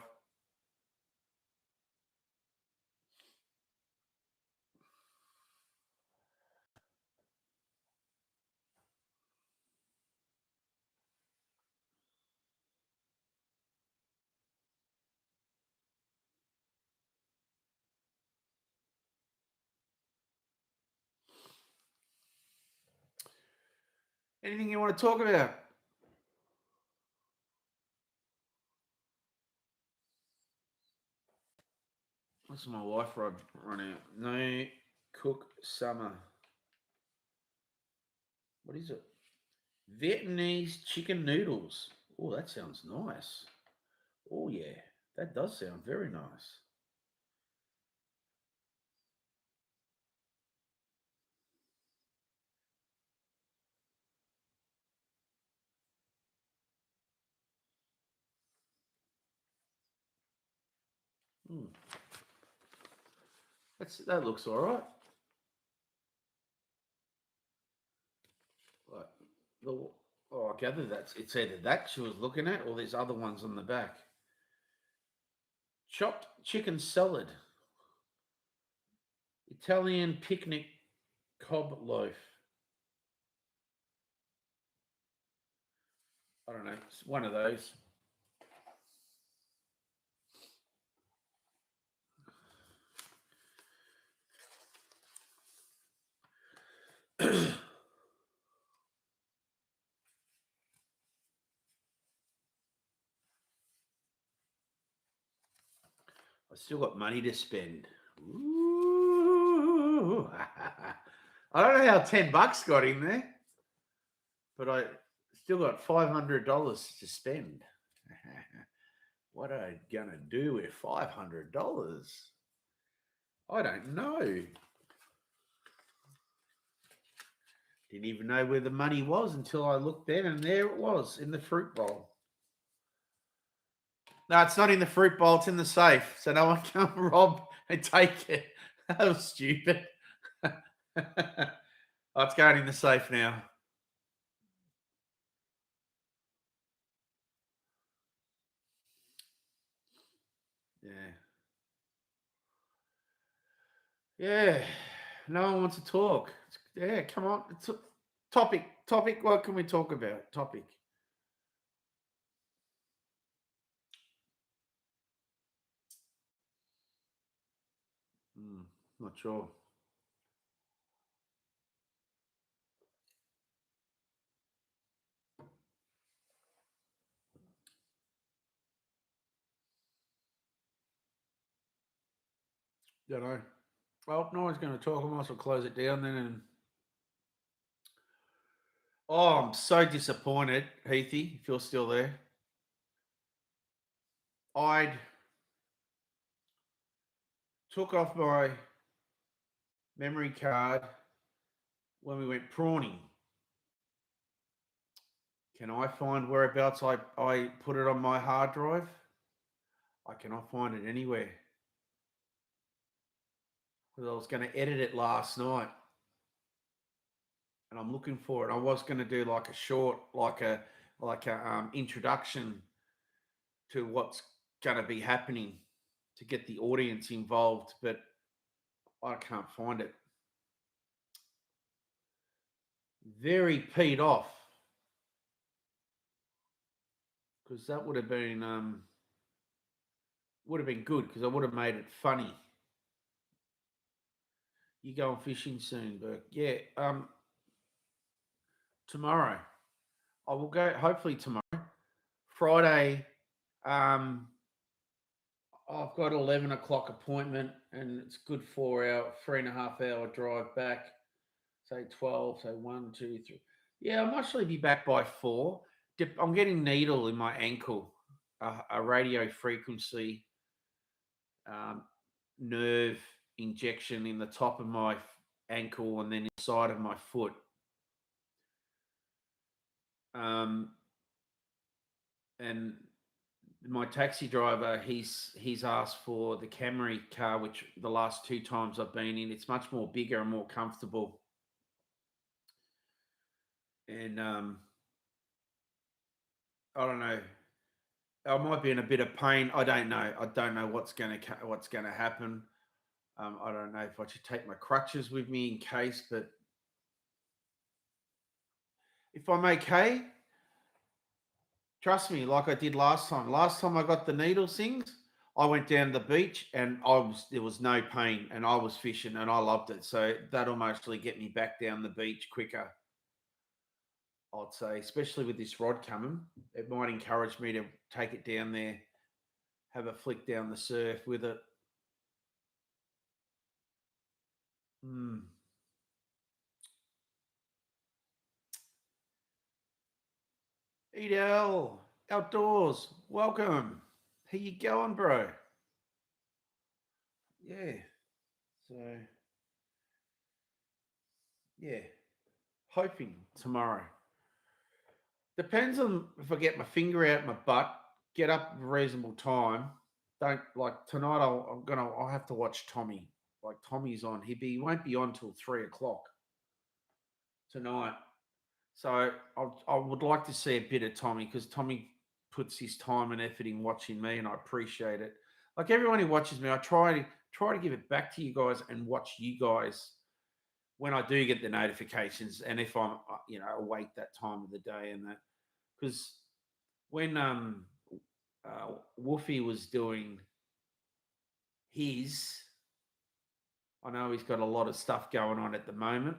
Anything you want to talk about? What's my wife run out? No cook summer. What is it? Vietnamese chicken noodles. Oh, that sounds nice. Oh yeah, that does sound very nice. Mm, that looks all right. Like the oh, I gather that's it's either that she was looking at or there's other ones on the back. Chopped chicken salad, Italian picnic cob loaf. I don't know. It's one of those. I still got money to spend. Ooh. I don't know how $10 got in there, but I still got $500 to spend. What am I gonna do with $500? I don't know. Didn't even know where the money was until I looked then, and there it was in the fruit bowl. No, it's not in the fruit bowl. It's in the safe, so no one can rob and take it. That was stupid. Oh, it's going in the safe now. Yeah, yeah. No one wants to talk. Yeah, come on. It's a topic. Topic. What can we talk about? Topic. Hmm, not sure. Don't know. Well, no one's going to talk. I might as well close it down then. And oh, I'm so disappointed, Heathy. If you're still there, I took off my memory card when we went prawning. Can I find whereabouts I put it on my hard drive? I cannot find it anywhere because I was going to edit it last night and I'm looking for it. I was going to do like a short, like a introduction to what's going to be happening to get the audience involved, but I can't find it. Very peed off because that would have been good because I would have made it funny. You going fishing soon, Burke? Yeah. Tomorrow I will go. Hopefully tomorrow, Friday. Um, I've got 11 o'clock appointment, and it's good 4 hour, 3.5 hour drive back. Say 12. Say one, two, three. Yeah, I'll actually be back by 4. I'm getting needle in my ankle, a radio frequency um, nerve injection in the top of my ankle and then inside of my foot. Um, and my taxi driver, he's asked for the Camry car, which the last 2 times I've been in, it's much more bigger and more comfortable. And I don't know. I might be in a bit of pain. I don't know. I don't know what's gonna happen. I don't know if I should take my crutches with me in case, but if I'm okay, trust me, like I did last time. Last time I got the needle things, I went down the beach and there was no pain and I was fishing and I loved it. So that'll mostly get me back down the beach quicker. I'd say, especially with this rod coming, it might encourage me to take it down there, have a flick down the surf with it. Mm. Edel, outdoors, welcome. How you going, bro? Yeah. So, yeah, hoping tomorrow. Depends on if I get my finger out my butt, get up at a reasonable time. Don't like tonight. I'll have to watch Tommy. Like Tommy's on. He won't be on till 3 o'clock tonight. So I would like to see a bit of Tommy because Tommy puts his time and effort in watching me, and I appreciate it. Like everyone who watches me, I try to give it back to you guys and watch you guys when I do get the notifications, and if I'm awake that time of the day and that because when Wolfie was doing his, I know he's got a lot of stuff going on at the moment.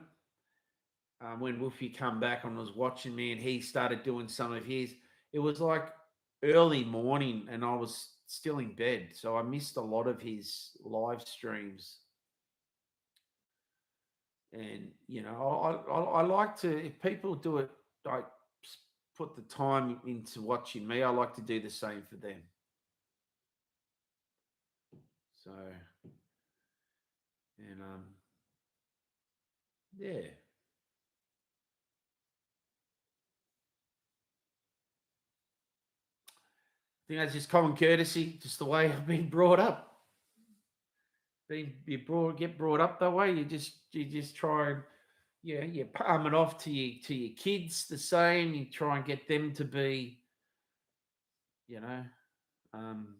When Wolfie come back and was watching me and he started doing some of his, it was like early morning and I was still in bed. So I missed a lot of his live streams. And, I like to, if people do it, like put the time into watching me, I like to do the same for them. So, and yeah. I think that's just common courtesy, just the way I've been brought up. Get brought up that way. You just try and you palm it off to your kids the same. You try and get them to be, you know, um,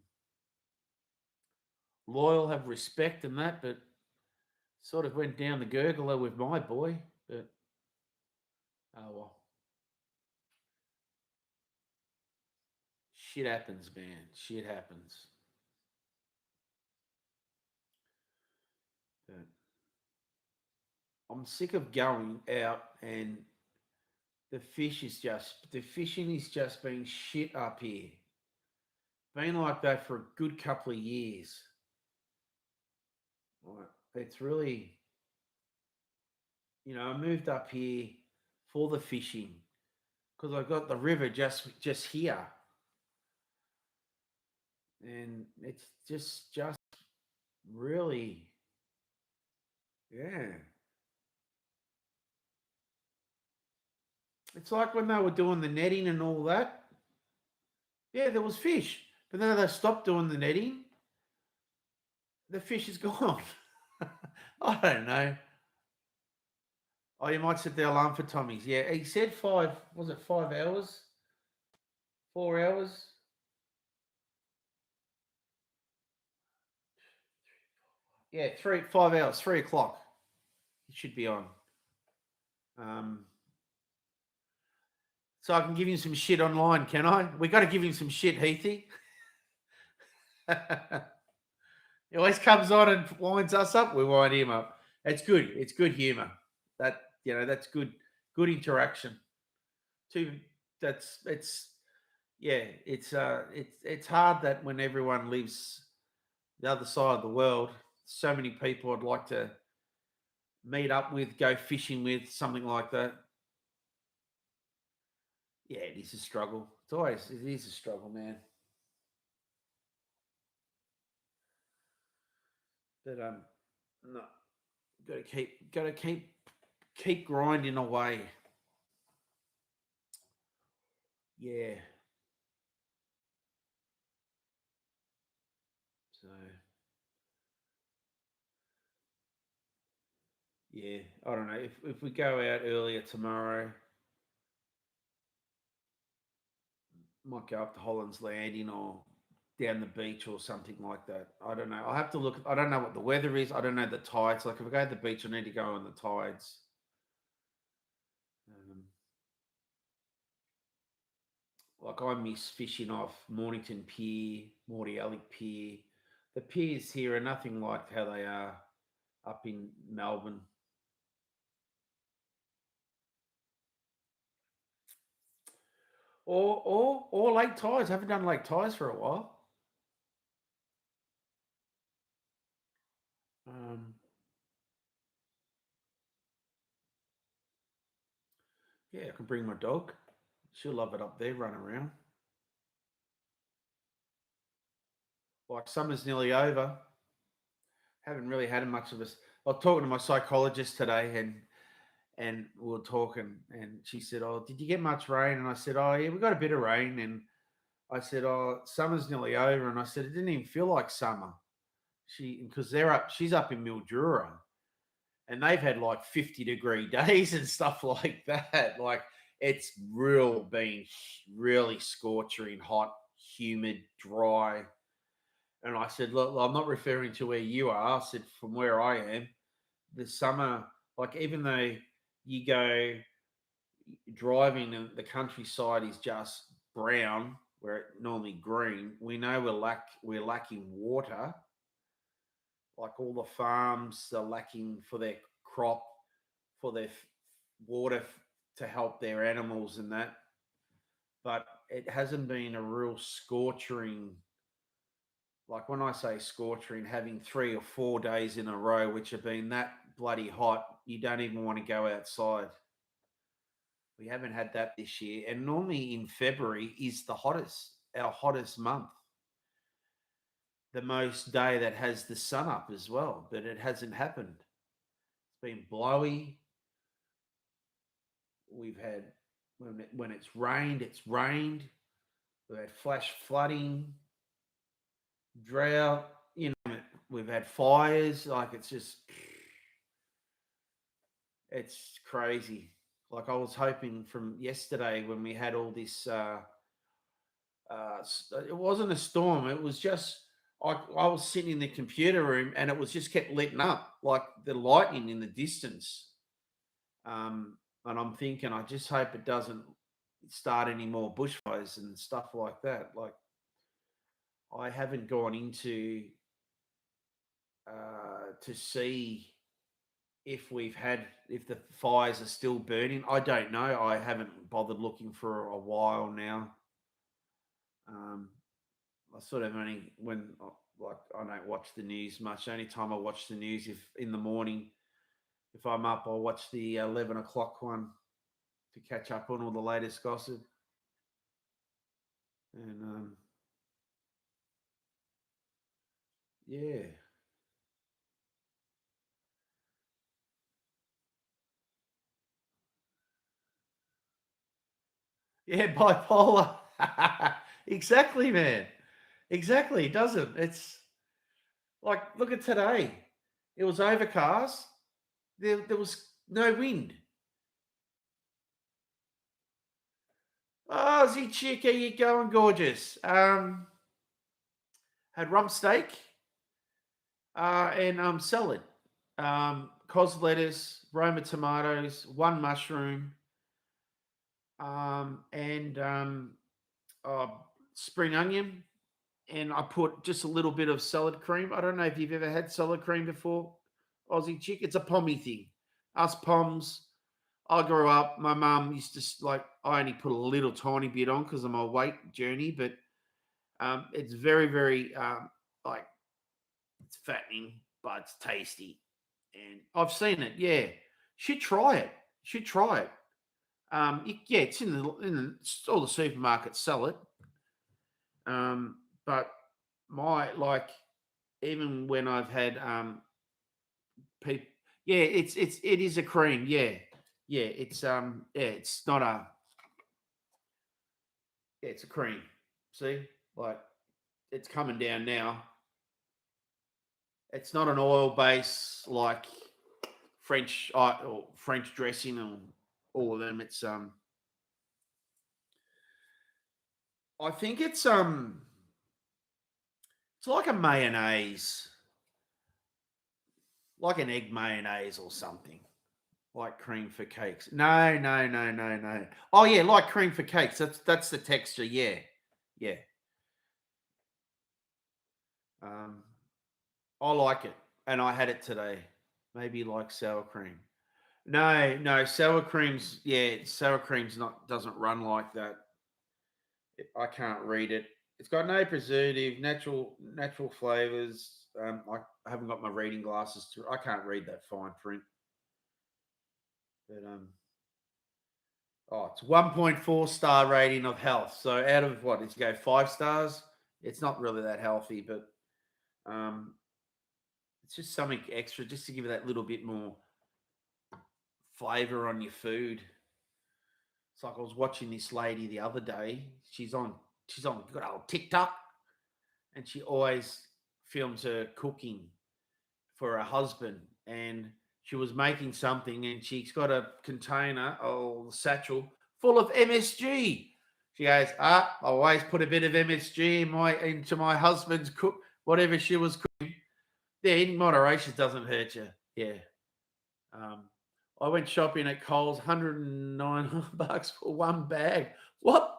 loyal, have respect and that. But sort of went down the gurgler with my boy. But oh well, shit happens, man. Shit happens. But I'm sick of going out and the fishing is just being shit up here. Been like that for a good couple of years. Right. It's really, I moved up here for the fishing because I got the river just here, and it's just really, yeah. It's like when they were doing the netting and all that. Yeah, there was fish, but then they stopped doing the netting. The fish is gone. I don't know. Oh, you might set the alarm for Tommy's. Yeah, he said five. Was it 5 hours? 4 hours? Yeah, 5 hours. 3 o'clock. It should be on. Um, so I can give him some shit online, can I? We got to give him some shit, Heathy. He always comes on and winds us up. We wind him up. It's good. It's good humor. That's good. Good interaction. Too. That's it's. Yeah. It's hard that when everyone lives the other side of the world, so many people I'd like to meet up with, go fishing with, something like that. Yeah, it is a struggle. It is a struggle, man. But no, got to keep grinding away. Yeah. So yeah, I don't know if we go out earlier tomorrow, might go up to Holland's Landing or down the beach or something like that. I don't know. I'll have to look. I don't know what the weather is. I don't know the tides. Like if I go to the beach, I need to go on the tides. Um, like I miss fishing off Mornington Pier, Mordialloc Pier. The piers here are nothing like how they are up in Melbourne. or lake ties. Haven't done lake ties for a while. Um, yeah, I can bring my dog. She'll love it up there, run around. Like summer's nearly over. Haven't really had much of a. I was talking to my psychologist today, and we were talking, and she said, "Oh, did you get much rain?" And I said, "Oh, yeah, we got a bit of rain." And I said, "Oh, summer's nearly over," and I said, "It didn't even feel like summer." Because they're up, she's up in Mildura, and they've had like 50-degree days and stuff like that. Like it's been really scorching, hot, humid, dry. And I said, look, I'm not referring to where you are. I said, from where I am, the summer, like even though you go driving and the countryside is just brown, where it normally green, we know we're lacking water. Like all the farms are lacking for their crop, for their water to help their animals and that. But it hasn't been a real scorching. Like when I say scorching, having 3 or 4 days in a row which have been that bloody hot, you don't even want to go outside. We haven't had that this year, and normally in February is our hottest month, the most day that has the sun up as well, but it hasn't happened. It's been blowy. We've had when it's rained. We've had flash flooding, drought. You know, we've had fires. Like it's crazy. Like I was hoping from yesterday when we had all this. It wasn't a storm. It was just I was sitting in the computer room and it was just kept letting up like the lightning in the distance. And I'm thinking, I just hope it doesn't start any more bushfires and stuff like that. Like I haven't gone into to see if the fires are still burning. I don't know. I haven't bothered looking for a while now. Um, I sort of only like I don't watch the news much. The only time I watch the news if in the morning, if I'm up, I'll watch the 11 o'clock one to catch up on all the latest gossip. And yeah, yeah, bipolar. Exactly, man. Exactly. It doesn't. It's like look at today. It was overcast. There was no wind. Oh, Aussie chick, how you going, gorgeous? Had rump steak and salad. Cos lettuce, Roma tomatoes, one mushroom, and uh, spring onion. And I put just a little bit of salad cream. I don't know if you've ever had salad cream before, Aussie chick. It's a pommy thing. Us poms. I grew up. My mum used to like. I only put a little tiny bit on because of my weight journey, but it's very, very like it's fattening, but it's tasty. And I've seen it. Yeah, should try it. Should try it. Yeah, it's all the supermarkets sell it. But my like even when I've had people, yeah, it is a cream. Yeah, yeah, it's not a yeah, it's a cream. See, like it's coming down now. It's not an oil base like French or French dressing or all of them. I think it's like a mayonnaise, like an egg mayonnaise or something. Like cream for cakes. No, no, no, no, no. Oh yeah, like cream for cakes. That's the texture. Yeah, yeah. Um, I like it, and I had it today. Maybe like sour cream. No, no, sour cream's yeah, sour cream's not doesn't run like that. I can't read it. It's got no preservative, natural flavors. I haven't got my reading glasses to. I can't read that fine print. But it's 1.4 star rating of health. So out of what did you go 5 stars? It's not really that healthy, but um, it's just something extra, just to give it that little bit more flavor on your food. It's like I was watching this lady the other day. She's on good old TikTok, and she always films her cooking for her husband. And she was making something, and she's got a container or satchel full of MSG. She goes, I always put a bit of MSG into my husband's cook, whatever she was cooking. Yeah, in moderation doesn't hurt you. Yeah. Um, I went shopping at Coles, $109 for one bag. What?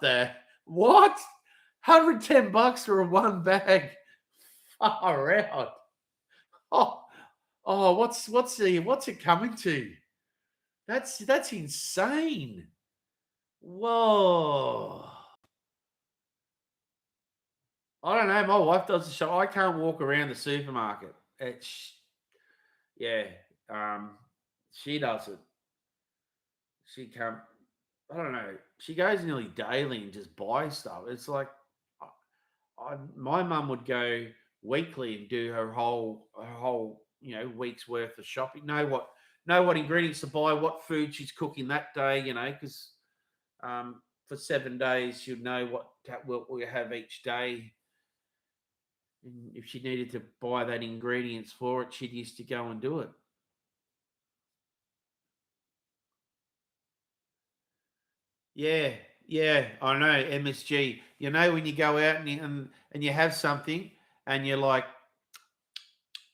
$110 for one bag. Far out. Oh, what's it coming to? That's insane. Whoa. I don't know. My wife does the shop. I can't walk around the supermarket. Yeah. Um, she does it. She can't. I don't know. She goes nearly daily and just buys stuff. It's like my mum would go weekly and do her whole week's worth of shopping. Know what ingredients to buy, what food she's cooking that day. Because for 7 days she'd know what we have each day. And if she needed to buy that ingredients for it, she'd used to go and do it. Yeah, yeah, I know MSG. When you go out and you have something and you're like,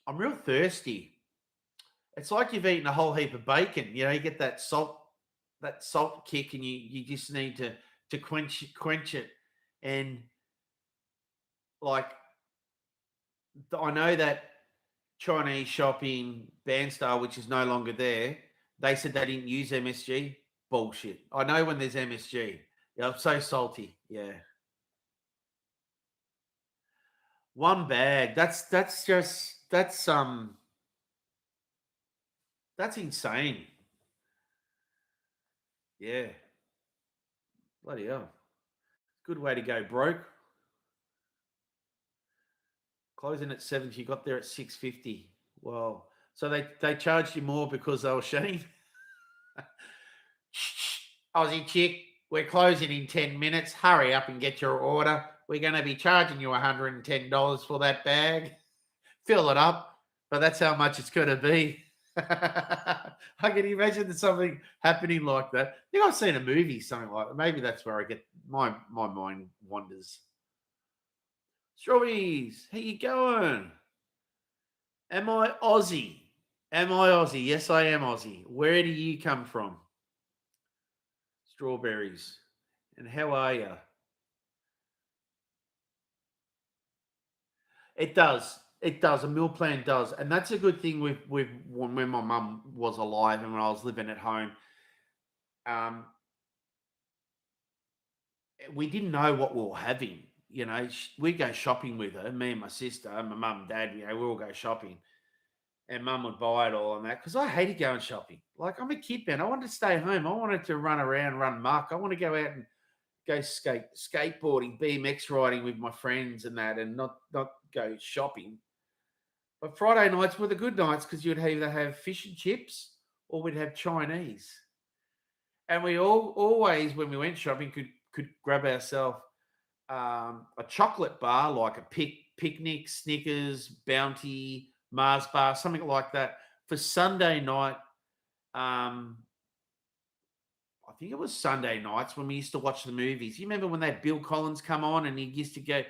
I'm real thirsty. It's like you've eaten a whole heap of bacon. You get that salt kick, and you just need to quench it. And like I know that Chinese shopping Bandstar, which is no longer there, they said they didn't use MSG. Bullshit. I know when there's MSG. Yeah, I'm so salty. Yeah. One bag. That's insane. Yeah. Bloody hell. Good way to go broke. Closing at 7, you got there at 6:50. Well, so they charged you more because they were Shane. Aussie chick, we're closing in 10 minutes. Hurry up and get your order. We're going to be charging you $110 for that bag. Fill it up, but that's how much it's going to be. I can imagine something happening like that. I think I've seen a movie, something like that. Maybe that's where I get my mind wanders. Strawberries, how you going? Am I Aussie? Am I Aussie? Yes, I am Aussie. Where do you come from? Strawberries. And how are you? It does. It does. A meal plan does, and that's a good thing with when my mum was alive and when I was living at home. Um, we didn't know what we were having. We go shopping with her, me and my sister, and my mum and dad. We all go shopping, and mum would buy it all and that because I hated going shopping. Like I'm a kid, man. I wanted to stay home. I wanted to run around, run muck. I want to go out and go skateboarding, BMX riding with my friends and that, and not go shopping. But Friday nights were the good nights because you'd either have fish and chips or we'd have Chinese. And we always, when we went shopping, could grab ourselves a chocolate bar like a picnic, Snickers, Bounty, Mars bar, something like that for Sunday night. I think it was Sunday nights when we used to watch the movies. You remember when that Bill Collins come on and he used to go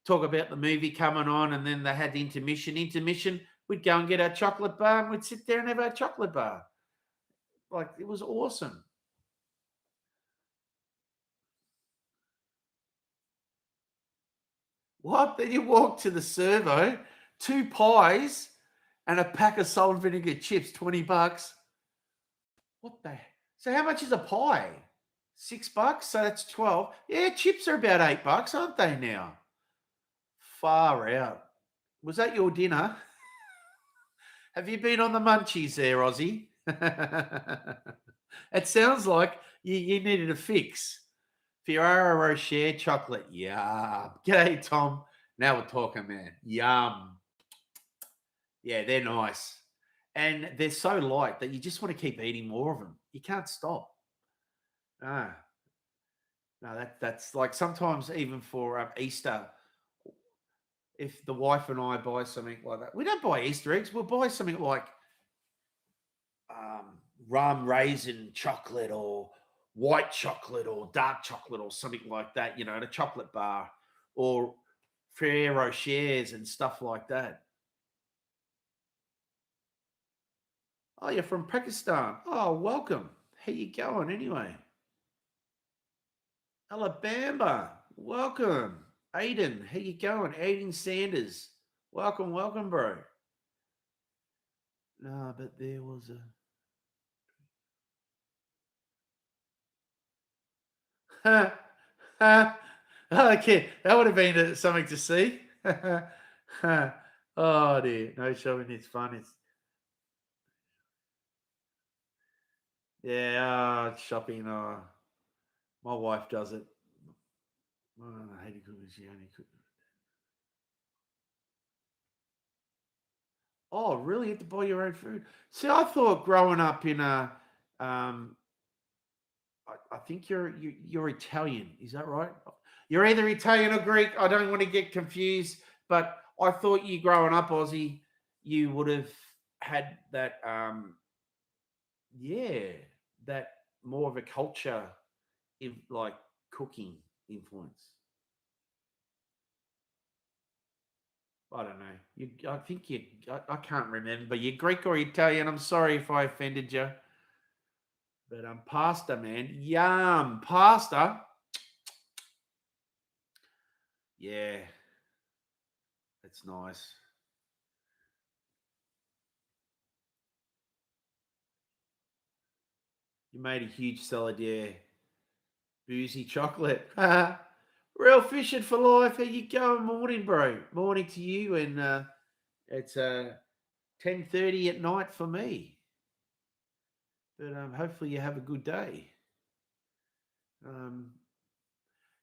talk about the movie coming on, and then they had the intermission. We'd go and get our chocolate bar and we'd sit there and have our chocolate bar. Like it was awesome. What? Then you walk to the servo, 2 pies and a pack of salt and vinegar chips, $20. What the? So how much is a pie? $6, so that's 12. Yeah, chips are about $8, aren't they now? Far out. Was that your dinner? Have you been on the munchies there, Aussie? It sounds like you needed a fix. Ferrero Rocher chocolate. Yeah. G'day, Tom. Now we're talking, man. Yum. Yeah, they're nice. And they're so light that you just want to keep eating more of them. You can't stop. Ah, no, that's like sometimes even for Easter, if the wife and I buy something like that, we don't buy Easter eggs. We'll buy something like um, rum raisin chocolate or white chocolate or dark chocolate or something like that, in a chocolate bar or Ferrero Rochers and stuff like that. Oh, you're from Pakistan. Oh, welcome. How you going anyway? Alabama. Welcome. Aiden, how you going? Aiden Sanders. Welcome, welcome, bro. No, but there was a okay, that would have been something to see. Oh dear, no showing it's fun. It's yeah, shopping. My wife does it. Oh, I hate to cook. She only cook. Oh, really? You have to buy your own food? See, I thought growing up in um, I think you're Italian. Is that right? You're either Italian or Greek. I don't want to get confused, but I thought you growing up Aussie, you would have had that yeah, that more of a culture in like cooking influence. I don't know. I think you. I can't remember. You Greek or Italian? I'm sorry if I offended you, but pasta, man, yum, pasta. Yeah, that's nice. You made a huge salad, yeah. Boozy chocolate. Real fishing for life. How you going? Morning, bro. Morning to you. And it's 10:30 at night for me. But hopefully you have a good day. Um,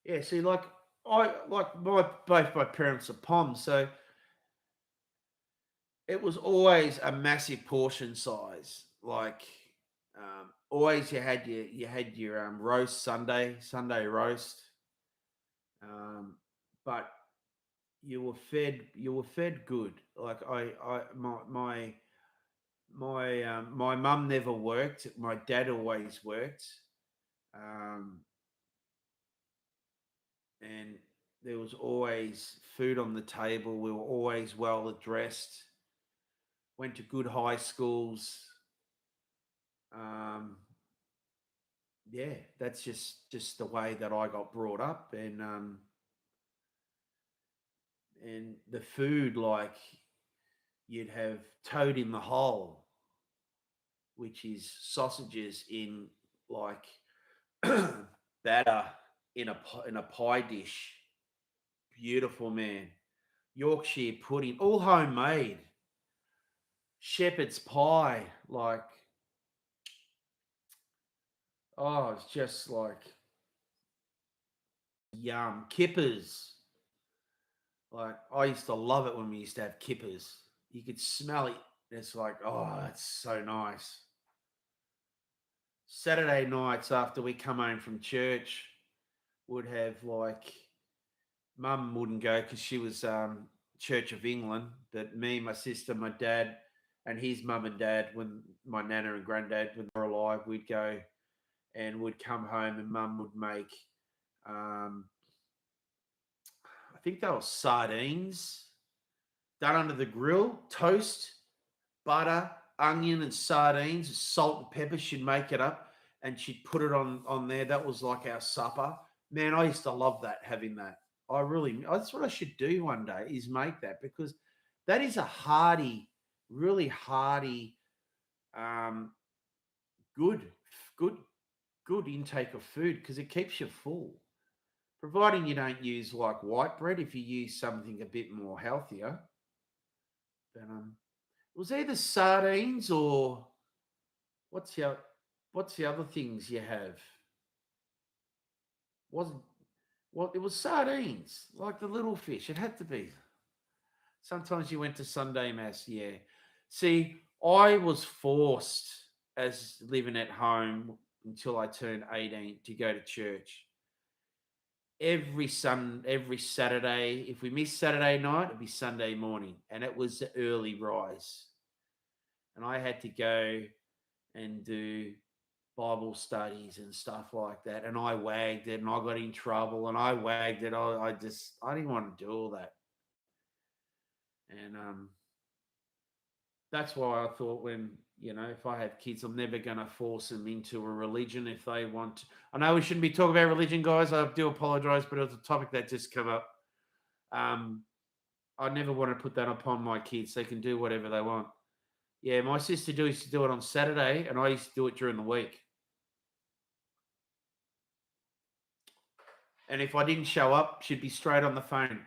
yeah. See, like both my parents are Poms, so it was always a massive portion size. Like always, you had your roast Sunday roast. But you were fed good. Like my mum never worked. My dad always worked, um, and there was always food on the table. We were always well dressed. Went to good high schools. Um, yeah, that's just the way that I got brought up, and the food like you'd have toad in the hole, which is sausages in like batter in a pie dish. Beautiful, man. Yorkshire pudding, all homemade. Shepherd's pie, like it's just like yum. Kippers, like I used to love it when we used to have kippers. You could smell it. It's like it's so nice. Saturday nights after we come home from church, would have like mum wouldn't go because she was Church of England, but me, my sister, my dad, and his mum and dad, when my nana and granddad when they were alive, we'd go and would come home, and mum would make, um, I think they were sardines done under the grill, toast, butter, onion, and sardines, salt and pepper. She'd make it up and she'd put it on there. That was like our supper. Man, I used to love that, having that. That's what I should do one day is make that, because that is a hearty, really hearty, um, good, good. good intake of food because it keeps you full. Providing you don't use like white bread, if you use something a bit more healthier. But it was either sardines or what's the what's the other things you have? Wasn't Well, it was sardines, like the little fish. It had to be. Sometimes you went to Sunday mass, yeah. See, I was forced as living at home until I turned 18 to go to church. Every Saturday. If we missed Saturday night, it'd be Sunday morning. And it was the early rise. And I had to go and do Bible studies and stuff like that. And I wagged it and I got in trouble and I wagged it. I didn't want to do all that. And that's why I thought if I have kids, I'm never going to force them into a religion if they want. I know we shouldn't be talking about religion, guys. I do apologize, but it was a topic that just come up. I never want to put that upon my kids. They can do whatever they want. Yeah, my sister used to do it on Saturday, and I used to do it during the week. And if I didn't show up, she'd be straight on the phone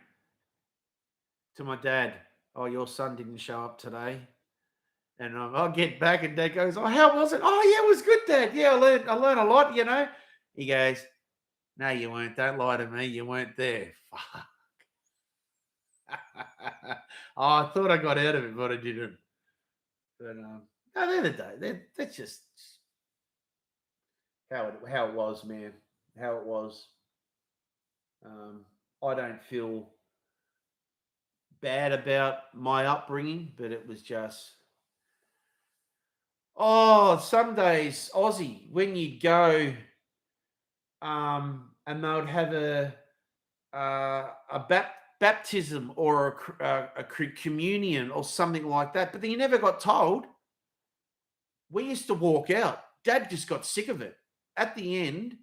to my dad. Oh, your son didn't show up today. And I'll get back, and Dad goes, "Oh, how was it? Oh, yeah, it was good, Dad. Yeah, I learned a lot. He goes, "No, you weren't. Don't lie to me. You weren't there." Fuck. Oh, I thought I got out of it, but I didn't. But no, the other day, that's just how it was, man. How it was. I don't feel bad about my upbringing, but it was just. Oh, some days, Aussie, when you go, and they would have a baptism or a communion or something like that, but then you never got told. We used to walk out. Dad just got sick of it. At the end,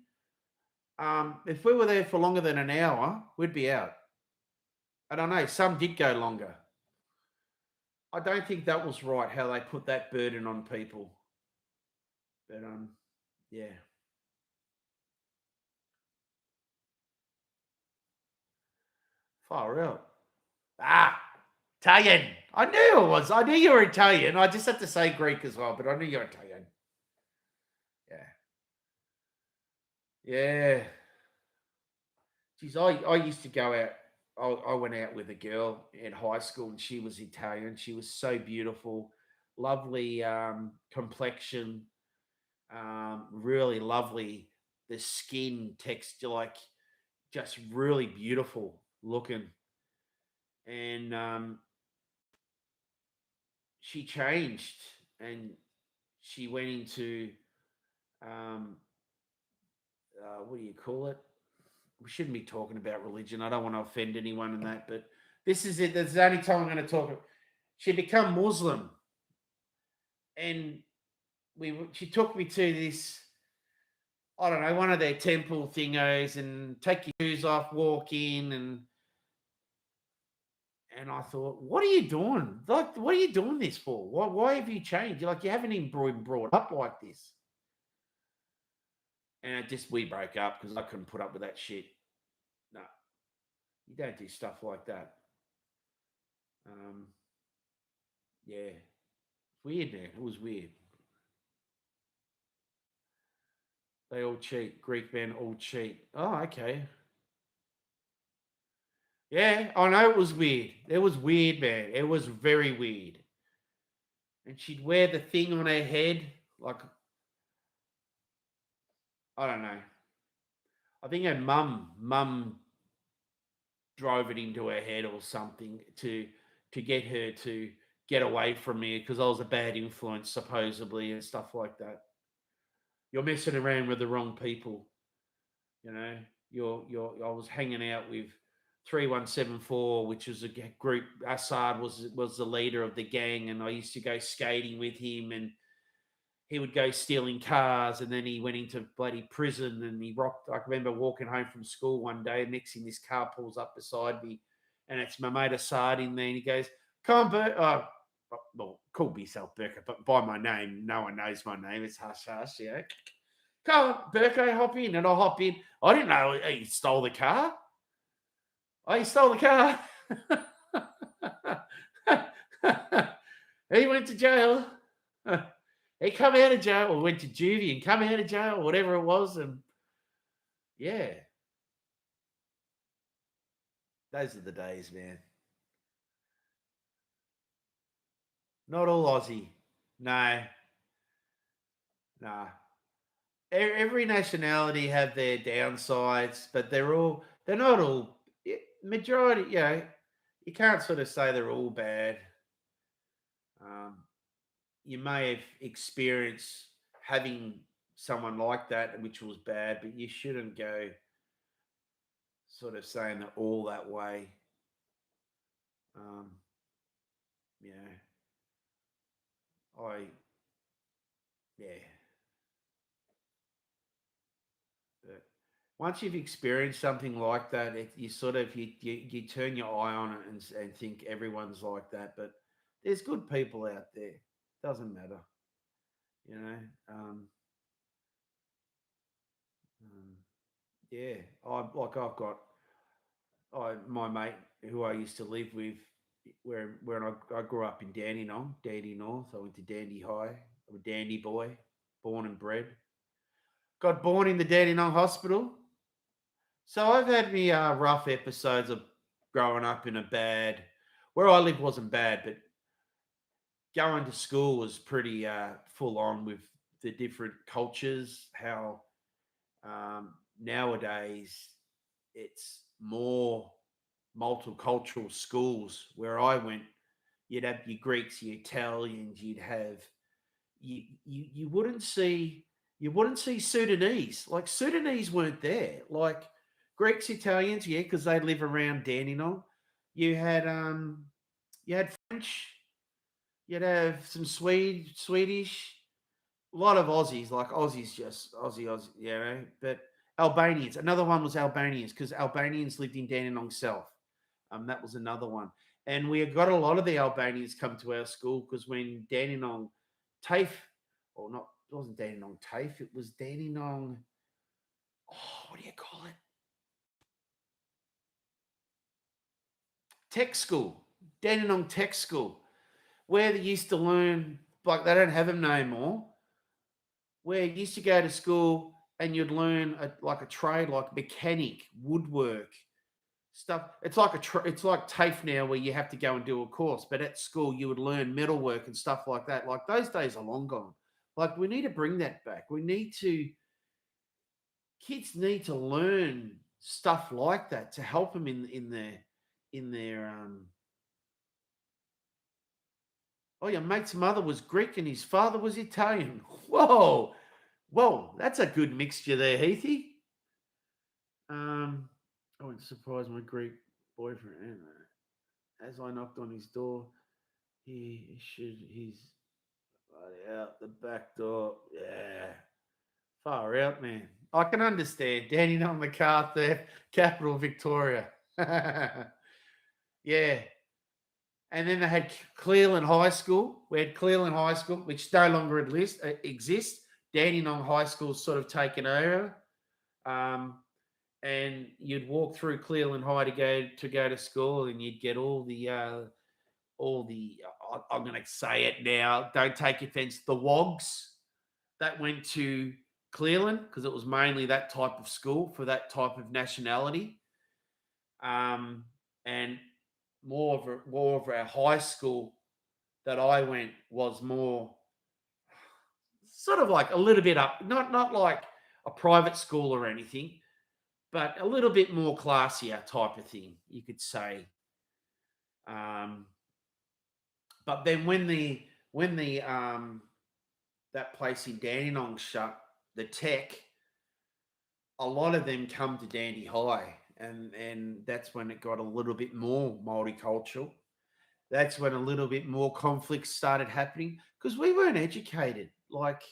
if we were there for longer than an hour, we'd be out. I don't know. Some did go longer. I don't think that was right how they put that burden on people. But yeah. Far out. Ah, Italian. I knew it was. I knew you were Italian. I just had to say Greek as well, but I knew you're Italian. Yeah. Yeah. Geez, I used to go out. I went out with a girl in high school, and she was Italian. She was so beautiful, lovely complexion, really lovely. The skin texture, like just really beautiful looking. And she changed, and she went into um, what do you call it? We shouldn't be talking about religion. I don't want to offend anyone in that, but this is it. That's the only time I'm going to talk. She become Muslim, and she took me to this. I don't know, one of their temple thingos, and take your shoes off, walk in, and I thought, what are you doing? Like, what are you doing this for? Why have you changed? You're like, you haven't even been brought up like this. And we broke up because I couldn't put up with that shit. No, you don't do stuff like that. Um, yeah, weird, man. It was weird. They all cheat. Greek men all cheat. Oh, okay. Yeah, I know it was weird. It was weird, man. It was very weird. And she'd wear the thing on her head, like I don't know. I think her mum drove it into her head or something to get her to get away from me because I was a bad influence supposedly and stuff like that. You're messing around with the wrong people, you know. I was hanging out with 3174, which was a group. Assad was the leader of the gang, and I used to go skating with him, and he would go stealing cars, and then he went into bloody prison, and he rocked. I remember walking home from school one day, next thing this car pulls up beside me, and it's my mate Assad in there, and he goes, "Come on, Burk." Well, call myself Burker, but by my name, no one knows my name. It's Hush Hush, yeah. Come on, Burko, hop in. And I hop in. I didn't know he stole the car. Oh, he stole the car. He went to jail. He come out of jail or went to juvie and come out of jail, whatever it was. And yeah, those are the days, man. Not all Aussie. No, nah. Every nationality have their downsides, but they're not all majority. You can't sort of say they're all bad. Um, you may have experienced having someone like that, which was bad, but you shouldn't go sort of saying they're all that way. Um, you yeah. But once you've experienced something like that, you sort of you turn your eye on it and think everyone's like that. But there's good people out there. Doesn't matter, you know. Um, um, yeah, I've got my mate who I used to live with, I grew up in Dandy North. I went to Dandy High. I'm a Dandy boy, born and bred. Got born in the Dandenong Hospital. So I've had me rough episodes of growing up in a bad. Where I lived wasn't bad, but going to school was pretty full on with the different cultures. How nowadays it's more multicultural schools. Where I went, you'd have your Greeks, your Italians, you'd have you wouldn't see Sudanese. Like Sudanese weren't there. Like Greeks, Italians, yeah, because they live around Dandenong. You had you had French, you'd have some Swedish, a lot of Aussies, like Aussies just Aussie, you know, but Albanians. Another one was Albanians because Albanians lived in Dandenong South. That was another one. And we got a lot of the Albanians come to our school because when Dandenong TAFE, or not, it wasn't Dandenong TAFE, it was Dandenong, what do you call it? Tech school, Dandenong Tech School, where they used to learn, like they don't have them no more, where you used to go to school and you'd learn like a trade, like mechanic, woodwork, stuff. It's like it's like TAFE now, where you have to go and do a course. But at school, you would learn metalwork and stuff like that. Like those days are long gone. Like we need to bring that back. Kids need to learn stuff like that to help them in their. Oh, your mate's mother was Greek and his father was Italian. Whoa, that's a good mixture there, Heathy. I went to surprise my Greek boyfriend. And, as I knocked on his door, he's out the back door. Yeah, far out, man. I can understand. Danny on the car theft, capital Victoria. Yeah. And then they had Cleveland High School. We had Cleveland High School, which no longer exists. Dandenong High School's sort of taken over. And you'd walk through Cleveland High to go to school, and you'd get all the I'm going to say it now. Don't take offense. The wogs that went to Cleveland, because it was mainly that type of school for that type of nationality, and more of our high school that I went was more sort of like a little bit up, not like a private school or anything, but a little bit more classier type of thing, you could say. Um, but then when the that place in Dandenong shut, the tech, a lot of them come to Dandy High, and that's when it got a little bit more multicultural. That's when a little bit more conflicts started happening because we weren't educated. Like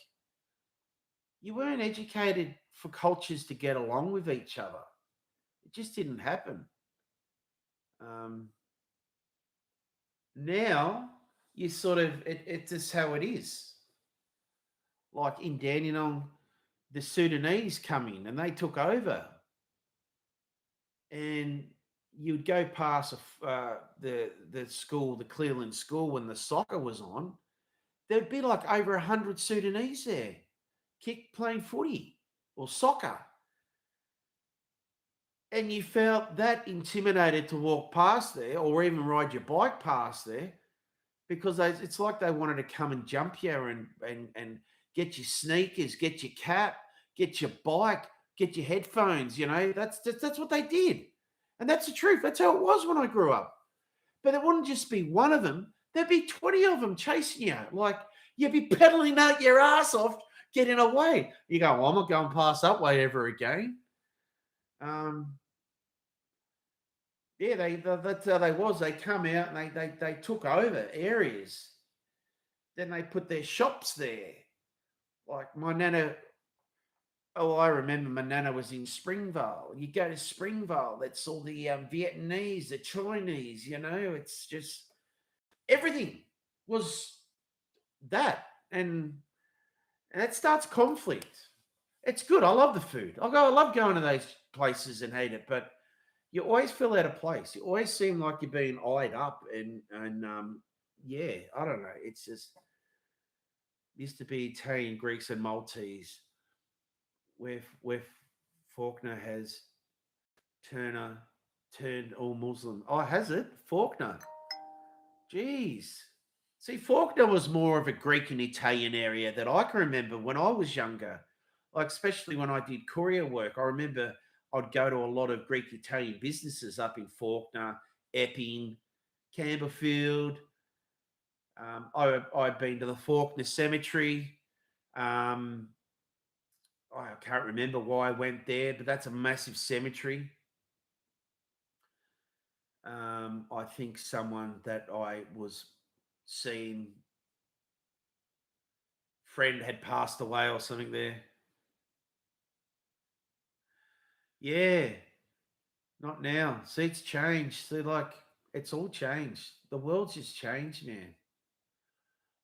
you weren't educated for cultures to get along with each other. It just didn't happen. Um, Now you sort of it's just how it is. Like in Dandenong, the Sudanese come in and they took over, and you'd go past the school, the Cleveland school, when the soccer was on. There'd be like over 100 Sudanese there, playing footy or soccer, and you felt that intimidated to walk past there or even ride your bike past there, because it's like they wanted to come and jump you and get your sneakers, get your cap, get your bike, get your headphones. That's what they did, and that's the truth. That's how it was when I grew up. But it wouldn't just be one of them. There'd be 20 of them chasing you. Like, you'd be pedaling out your ass off, getting away. You go, well, I'm not going past that way ever again. Yeah, that's how they was. They come out and they took over areas. Then they put their shops there. Like my nana, oh, I remember my nana was in Springvale. You go to Springvale, that's all the Vietnamese, the Chinese, it's just everything was that. And it starts conflict. It's good. I love the food. I love going to those places and eat it, but you always feel out of place. You always seem like you're being eyed up, and yeah, I don't know. It's just used to be Italian, Greeks, and Maltese, where Faulkner has turned all Muslim. Oh, has it? Faulkner. Jeez. See, Faulkner was more of a Greek and Italian area that I can remember when I was younger. Like, especially when I did courier work. I remember I'd go to a lot of Greek Italian businesses up in Faulkner, Epping, Campbellfield. I've been to the Faulkner Cemetery. I can't remember why I went there, but that's a massive cemetery. I think someone that I was seeing, friend, had passed away or something there. Yeah, not now. See, it's changed. See, like, it's all changed. The world's just changed, man.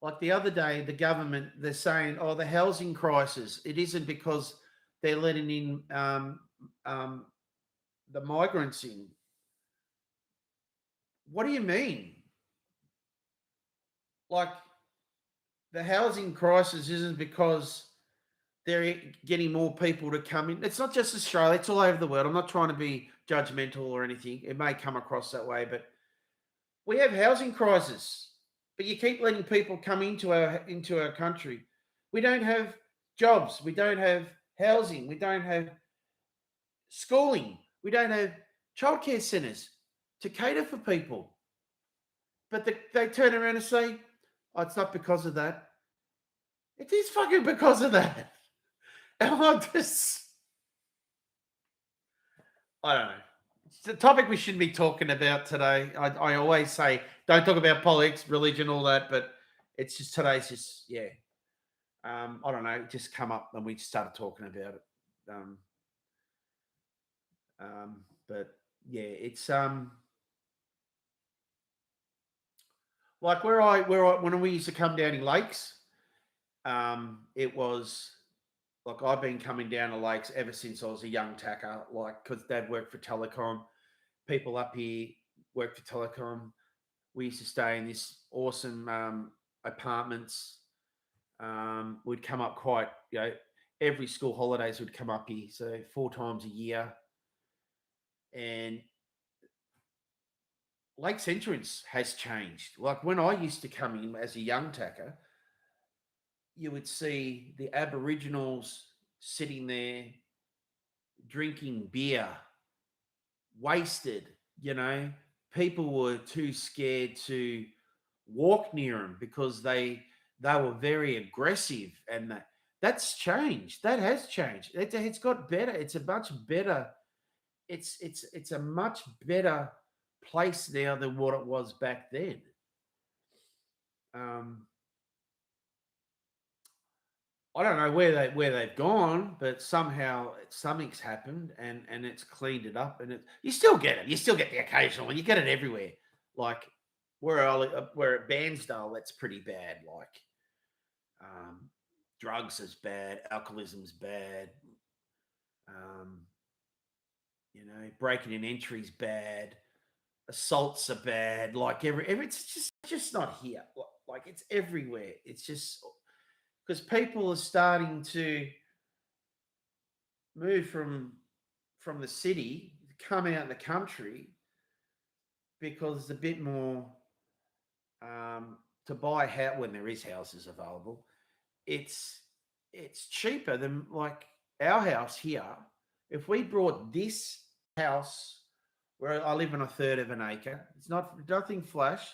Like the other day, the government, they're saying, oh, the housing crisis, it isn't because they're letting in um, the migrants in. What do you mean? Like, the housing crisis isn't because they're getting more people to come in. It's not just Australia, it's all over the world. I'm not trying to be judgmental or anything. It may come across that way, but we have housing crisis. But you keep letting people come into our country. We don't have jobs. We don't have housing. We don't have schooling. We don't have childcare centres to cater for people. But they turn around and say, oh, it's not because of that. It is fucking because of that. And I don't know. It's a topic we shouldn't be talking about today. I always say, don't talk about politics, religion, all that, but it's just today's just, yeah. I don't know, it just come up and we started talking about it. But yeah, it's like where I when we used to come down in lakes, it was like I've been coming down to lakes ever since I was a young tacker, like because Dad worked for telecom. People up here worked for telecom. We used to stay in this awesome apartments. We'd come up quite, every school holidays would come up here, so 4 times a year. And Lake's entrance has changed. Like when I used to come in as a young tacker, you would see the Aboriginals sitting there drinking beer, wasted, people were too scared to walk near them because they were very aggressive, and that's changed. That has changed. It's got better. It's a much better. It's a much better place now than what it was back then. I don't know where they've gone, but somehow something's happened and it's cleaned it up, and you still get it. You still get the occasional one. You get it everywhere. Like we're at Bairnsdale, that's pretty bad. Like drugs is bad, alcoholism's bad, um, breaking and entry's bad, assaults are bad. Like every it's just not here. Like it's everywhere. It's just because people are starting to move from the city, come out in the country because it's a bit more to buy a house when there is houses available. It's it's cheaper than like our house here. If we brought this house where I live on a third of an acre, it's not nothing flash.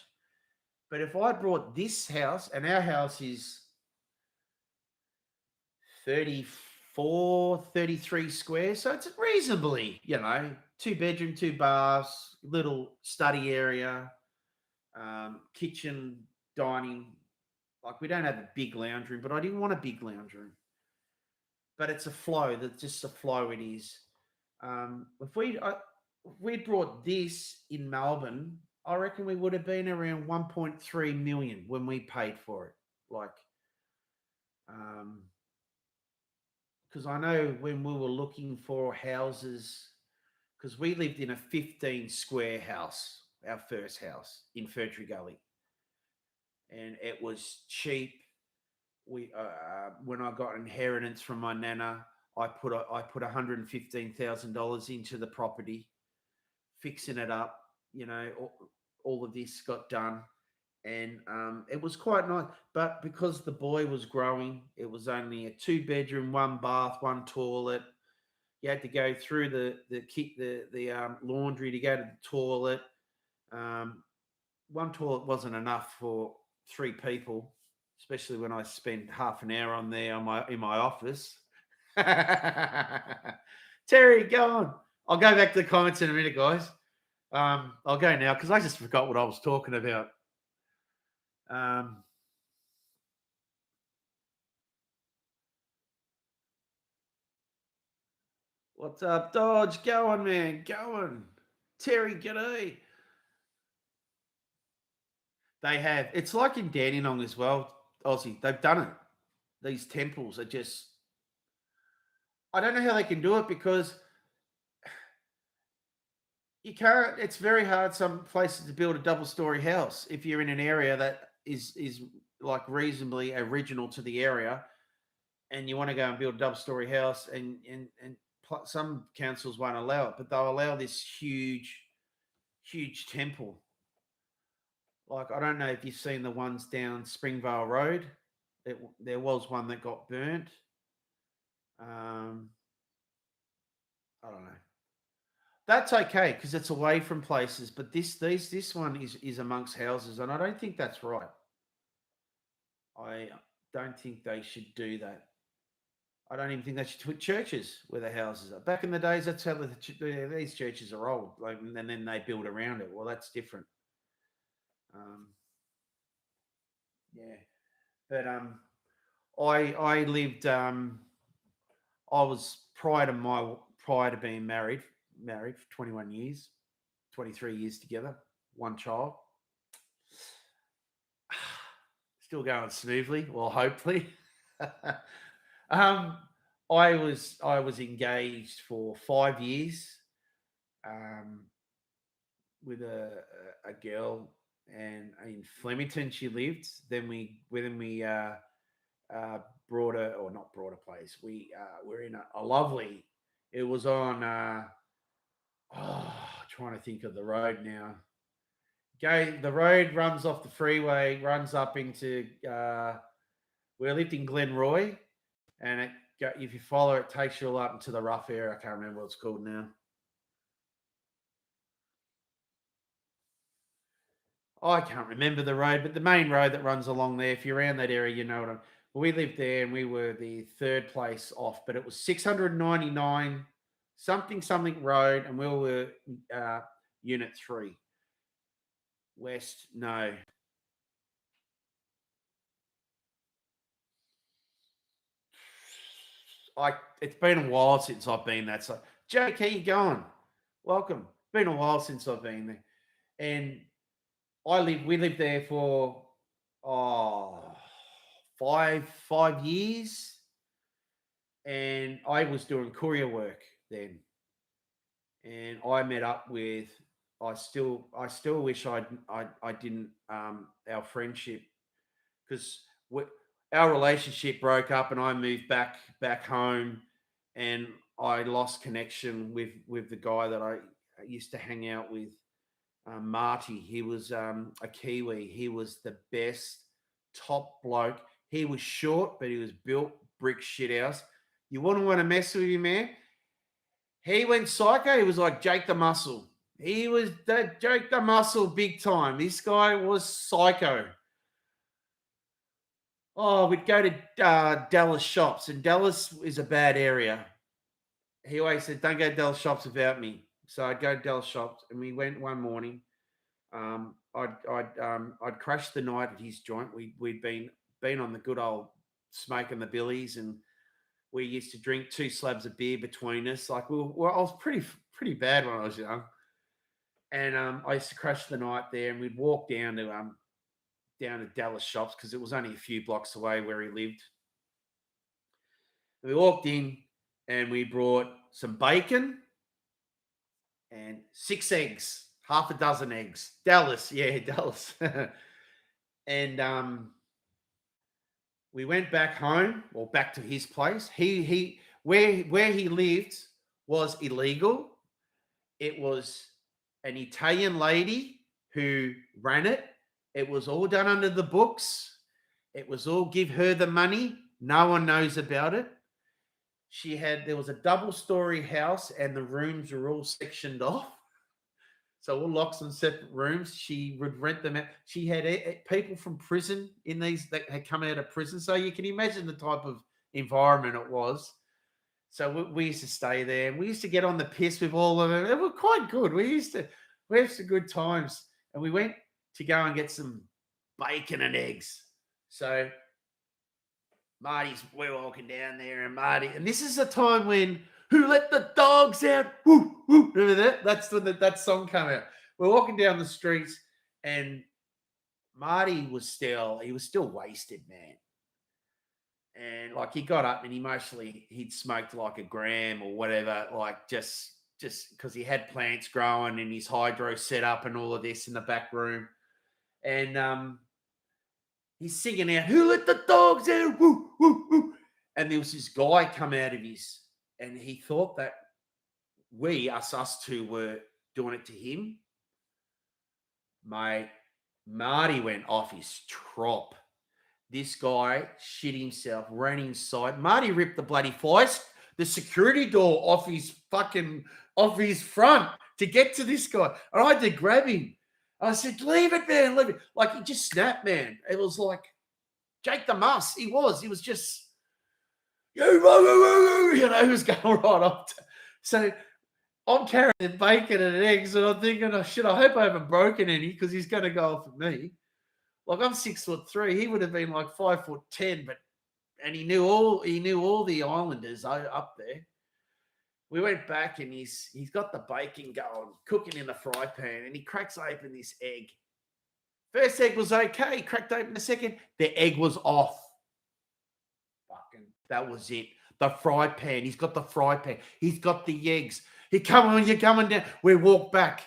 But if I brought this house and our house is 34, 33 squares, so it's reasonably, two bedroom, two baths, little study area, kitchen, dining. Like we don't have a big lounge room, but I didn't want a big lounge room. But it's a flow. That's just a flow. It is. If we brought this in Melbourne, I reckon we would have been around 1.3 million when we paid for it. Like, because I know when we were looking for houses, because we lived in a 15 square house, our first house in Ferntree Gully, and it was cheap. We when I got inheritance from my nana, I put $115,000 into the property, fixing it up. All of this got done, and it was quite nice. But because the boy was growing, it was only a two-bedroom, one bath, one toilet. You had to go through the laundry to go to the toilet. Um, One toilet wasn't enough for three people, especially when I spend half an hour on there in my office. Terry, go on. I'll go back to the comments in a minute, guys. I'll go now because I just forgot what I was talking about. What's up, Dodge? Going, man, going. Terry, g'day. They have. It's like in Dandenong as well, Aussie. They've done it. These temples are just. I don't know how they can do it because you can't. It's very hard some places to build a double-story house if you're in an area that is like reasonably original to the area, and you want to go and build a double-story house, and some councils won't allow it, but they'll allow this huge temple. Like I don't know if you've seen the ones down Springvale Road. There was one that got burnt. I don't know. That's okay because it's away from places, but this one is amongst houses, and I don't think that's right. I don't think they should do that. I don't even think they should put churches where the houses are. Back in the days, that's how these churches are old, like, and then they build around it. Well, that's different. Um, yeah, but I lived. I was prior to being married for 21 years, 23 years together, one child. Still going smoothly, well, hopefully. um, I was engaged for 5 years with a girl, and in Flemington she lived. Then we brought her, or not brought a place. We're in a lovely. It was on. Trying to think of the road now. The road runs off the freeway, runs up into. We lived in Glenroy, and if you follow it, takes you all up into the rough area. I can't remember what it's called now. I can't remember the road, but the main road that runs along there. If you're around that area, you know what I'm. We lived there, and we were the third place off, but it was 699 something road, and we were unit 3 west. No, it's been a while since I've been that side. Jake, how you going? Welcome. Been a while since I've been there, and we lived there for oh five years, and I was doing courier work then, and I met up with. I still wish I didn't our friendship, because our relationship broke up, and I moved back home, and I lost connection with the guy that I used to hang out with, Marty. He was a Kiwi. He was the best top bloke. He was short, but he was built brick shit house. You wouldn't want to mess with him, man. He went psycho. He was like Jake the Muscle. He was that Jake the Muscle big time. This guy was psycho. Oh, we'd go to Dallas shops, and Dallas is a bad area. He always said, "Don't go to Dallas shops without me." So I'd go to Dallas shops, and we went one morning. I'd crashed the night at his joint. We'd been on the good old smoking the billies, and we used to drink 2 slabs of beer between us. Like I was pretty bad when I was young, and I used to crash the night there, and we'd walk down to Dallas shops because it was only a few blocks away where he lived. And we walked in, and we brought some bacon and 6 eggs, half a dozen eggs. Dallas, yeah, Dallas. And we went back home, or back to his place. He where he lived was illegal. It was an Italian lady who ran it. It was all done under the books. It was all give her the money. No one knows about it. There was a double-story house, and the rooms were all sectioned off. So all locks on separate rooms. She would rent them out. She had people from prison in these that had come out of prison. So you can imagine the type of environment it was. So we used to stay there, and we used to get on the piss with all of them. It was quite good. We have some good times, and we went to go and get some bacon and eggs. So we're walking down there, and this is the time when "Who Let the Dogs Out?" Woo, woo. Remember that? That's when that song came out. We're walking down the streets, and Marty was still wasted, man. And like he got up, and he'd smoked like a gram or whatever, like just because he had plants growing and his hydro set up and all of this in the back room. And he's singing out, "Who let the dogs out? Woo, woo, woo." And there was this guy come out of and he thought that us two were doing it to him. Marty went off his trop. This guy shit himself, ran inside. Marty ripped the bloody the security door off his front to get to this guy. And I had to grab him. I said, "Leave it, man, leave it." Like, he just snapped, man. It was like Jake the Muss. He was just, he was going right up. So I'm carrying bacon and eggs, and I'm thinking, "Oh shit, I hope I haven't broken any," because he's going to go off at me. Like, I'm 6'3". He would have been like 5'10", and he knew all the islanders up there. We went back, and he's got the bacon going, cooking in the fry pan, and he cracks open this egg. First egg was okay. He cracked open the second. The egg was off. Fucking, that was it. The fry pan. He's got the fry pan. He's got the eggs. You're coming down. We walked back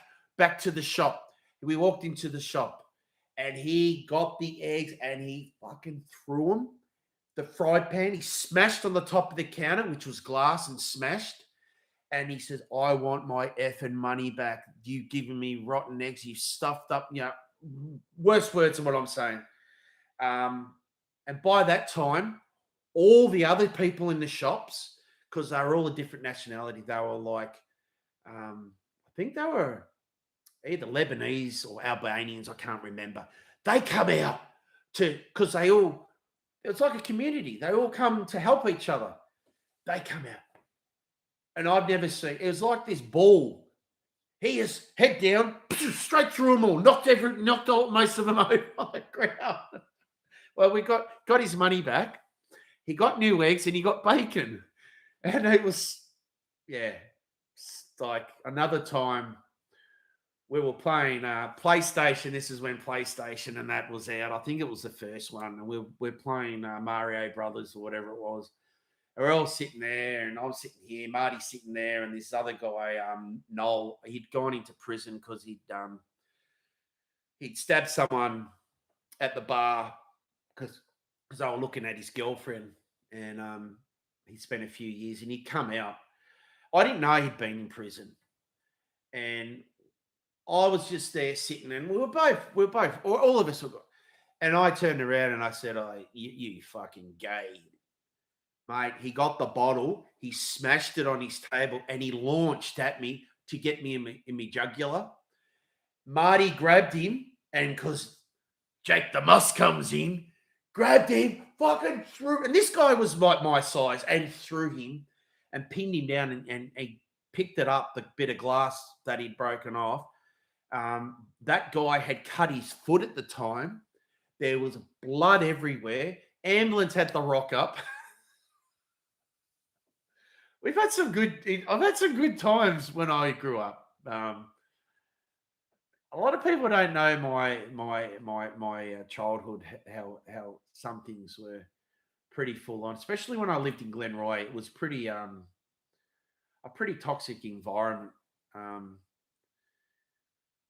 to the shop. We walked into the shop, and he got the eggs, and he fucking threw them. The fry pan, he smashed on the top of the counter, which was glass and smashed. And he says, "I want my effing money back. You giving me rotten eggs. You stuffed up," worse words than what I'm saying. And by that time, all the other people in the shops, because they were all a different nationality, they were like, I think they were either Lebanese or Albanians, I can't remember. They come out because it's like a community. They all come to help each other. They come out. And I've never seen, it was like this ball. He is head down, straight through them all, knocked most of them over on the ground. Well, we got his money back. He got new eggs, and he got bacon. And it was, like another time we were playing PlayStation. This is when PlayStation and that was out. I think it was the first one. And we're playing Mario Brothers or whatever it was. And we're all sitting there, and I'm sitting here, Marty's sitting there, and this other guy, Noel, he'd gone into prison because he'd stabbed someone at the bar because they were looking at his girlfriend, and he spent a few years, and he'd come out. I didn't know he'd been in prison, and I was just there sitting, and we were both, all of us were. And I turned around and I said, "Oh, you fucking gay." Mate, he got the bottle, he smashed it on his table, and he launched at me to get me in my jugular. Marty grabbed him, and because Jake the Muss comes in, grabbed him, fucking threw, and this guy was like my size, and threw him and pinned him down, and he picked it up, the bit of glass that he'd broken off. That guy had cut his foot at the time. There was blood everywhere. Ambulance had to rock up. I've had some good times when I grew up. A lot of people don't know my childhood, how some things were pretty full on, especially when I lived in Glenroy. It was pretty a pretty toxic environment.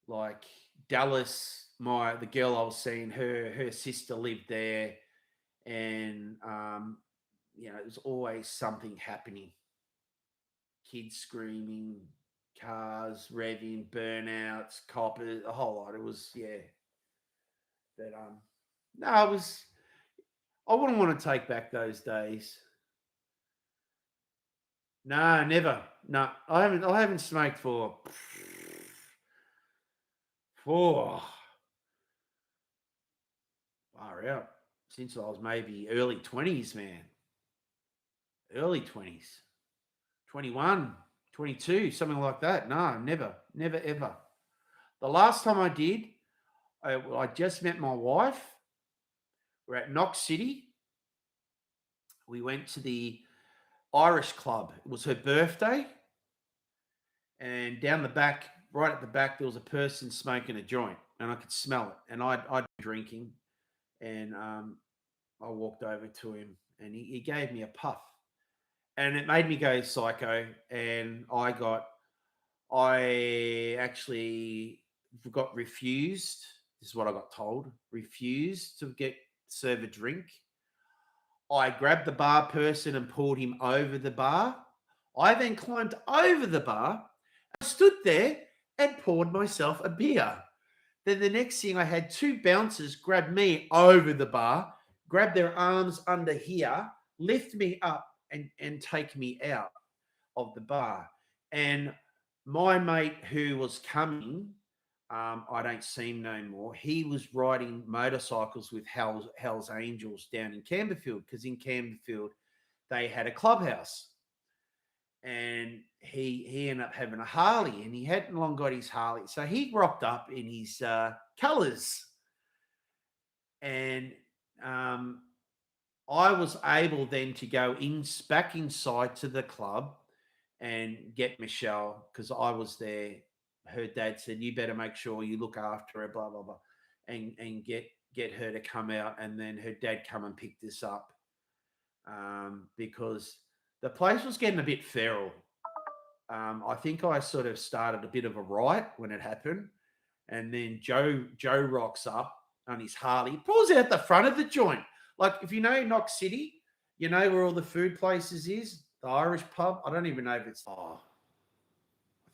Like Dallas, the girl I was seeing, her sister lived there, and there was always something happening. Kids screaming, cars revving, burnouts, coppers, a whole lot. It was, yeah. But no, it was. I wouldn't want to take back those days. No, never. No, I haven't. I haven't smoked for far out since I was maybe early 20s, man. Early 20s. 21, 22, something like that. No, never, never, ever. The last time I did, I just met my wife. We're at Knox City. We went to the Irish club. It was her birthday. And down the back, right at the back, there was a person smoking a joint, and I could smell it. And I'd been drinking, and I walked over to him, and he gave me a puff. And it made me go psycho, and I actually got refused. This is what I got told. Refused to serve a drink. I grabbed the bar person and pulled him over the bar. I then climbed over the bar. I stood there and poured myself a beer. Then the next thing, I had two bouncers grab me over the bar, grab their arms under here, lift me up, and take me out of the bar. And my mate who was coming, I don't see him no more. He was riding motorcycles with Hell's Angels down in Camberfield, because in Camberfield they had a clubhouse. And he ended up having a Harley, and he hadn't long got his Harley. So he rocked up in his colours. And I was able then to go back inside to the club and get Michelle, because I was there. Her dad said, "You better make sure you look after her, blah, blah, blah," and get her to come out. And then her dad come and picked this up, because the place was getting a bit feral. I think I sort of started a bit of a riot when it happened. And then Joe rocks up on his Harley, pulls out the front of the joint. Like, if you know Knox City, you know where all the food places is, the Irish pub. I don't even know if I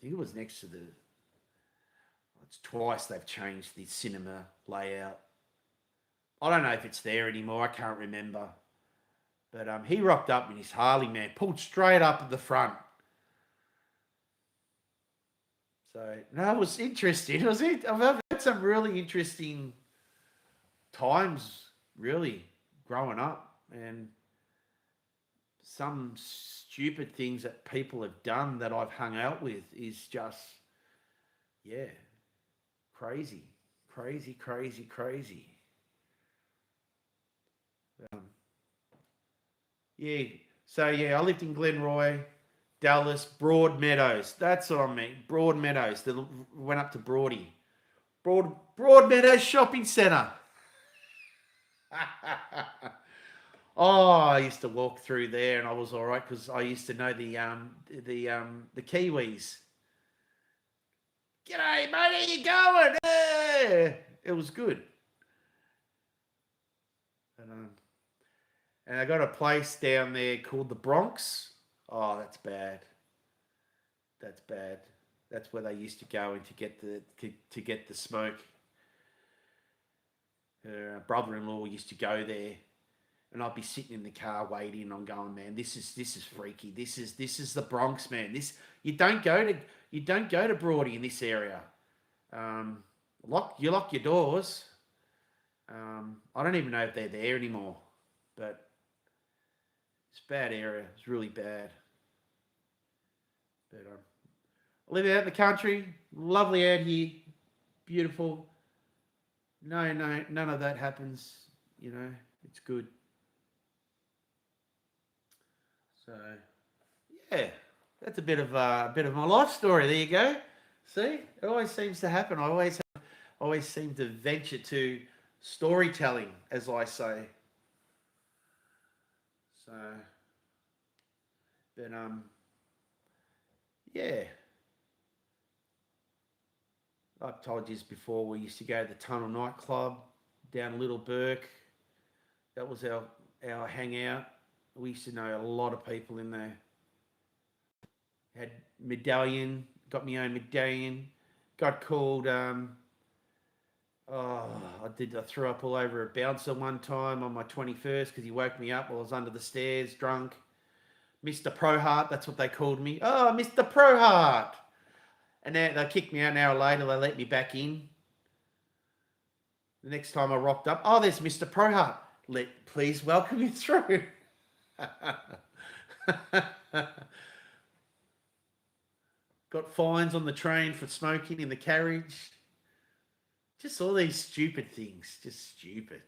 think it was next to it's twice they've changed the cinema layout. I don't know if it's there anymore. I can't remember. But he rocked up in his Harley, man, pulled straight up at the front. So, no, it was interesting. I've had some really interesting times, really, growing up, and some stupid things that people have done that I've hung out with is just, yeah, crazy. Yeah. So, yeah, I lived in Glenroy. Dallas, Broadmeadows. That's what I mean. Broadmeadows. They went up to Broadmeadows Shopping Centre. Oh, I used to walk through there, and I was all right because I used to know the Kiwis. G'day, mate. How you going? It was good. And I got a place down there called the Bronx. Oh, that's bad. That's bad. That's where they used to go in to get the smoke. Her brother-in-law used to go there, and I'd be sitting in the car waiting. I'm going, man, this is freaky. This is the Bronx, man. You don't go to Broady in this area. You lock your doors. I don't even know if they're there anymore, but it's a bad area. It's really bad. But I live out in the country. Lovely out here. Beautiful. No, none of that happens. You know, it's good. So, yeah, that's a bit of my life story. There you go. See, it always seems to happen. I always seem to venture to storytelling, as I say. So, but yeah. I've told you this before. We used to go to the Tunnel nightclub down Little Burk. That was our hangout. We used to know a lot of people in there. Had medallion, got my own medallion. Got called. I threw up all over a bouncer one time on my 21st because he woke me up while I was under the stairs, drunk. Mr. Prohart, that's what they called me. Oh, Mr. Prohart. And they kicked me out an hour later. They let me back in. The next time I rocked up, oh, there's Mr. Prohart. Please welcome you through. Got fines on the train for smoking in the carriage. Just all these stupid things. Just stupid.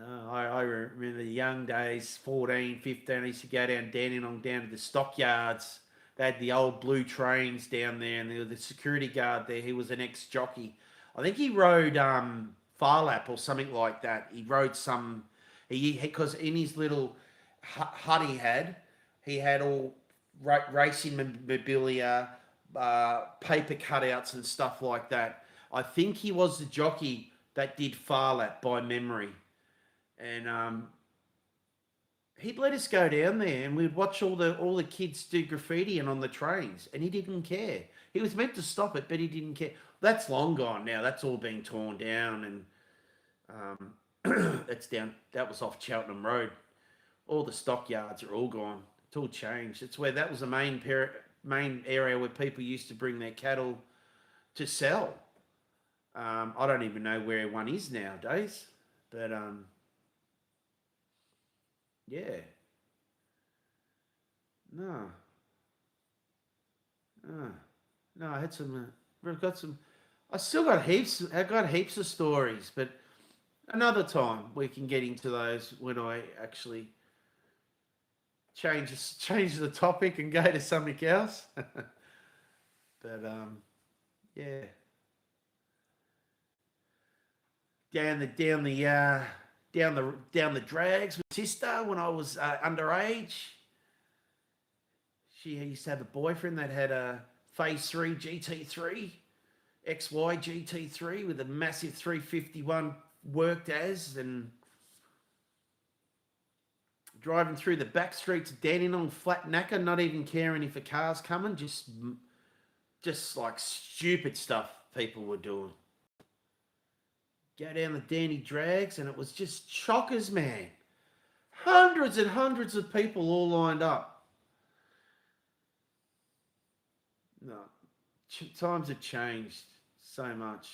I remember the young days, 14, 15, I used to go down Dandenong down to the stockyards. They had the old blue trains down there, and there was the security guard there. He was an ex-jockey. I think he rode Farlap or something like that. He rode some, because in his little hut he had all racing memorabilia, paper cutouts and stuff like that. I think he was the jockey that did Farlap by memory. And he'd let us go down there, and we'd watch all the kids do graffiti and on the trains, and he didn't care. He was meant to stop it, but he didn't care. That's long gone now. That's all being torn down, and that was off Cheltenham Road. All the stockyards are all gone. It's all changed. It's where that was the main area where people used to bring their cattle to sell. I don't even know where one is nowadays, but yeah. No. I had some. I've got some. I still got heaps. I got heaps of stories, but another time we can get into those when I actually change the topic and go to something else. But yeah. Down the drags with sister when I was underage. She used to have a boyfriend that had a Phase 3 GT3, XY GT3 with a massive 351 worked as, and driving through the back streets of Dandenong flat knacker, not even caring if a car's coming, just like stupid stuff people were doing. Go down the Danny drags, and it was just chockers, man. Hundreds and hundreds of people all lined up. No, times have changed so much.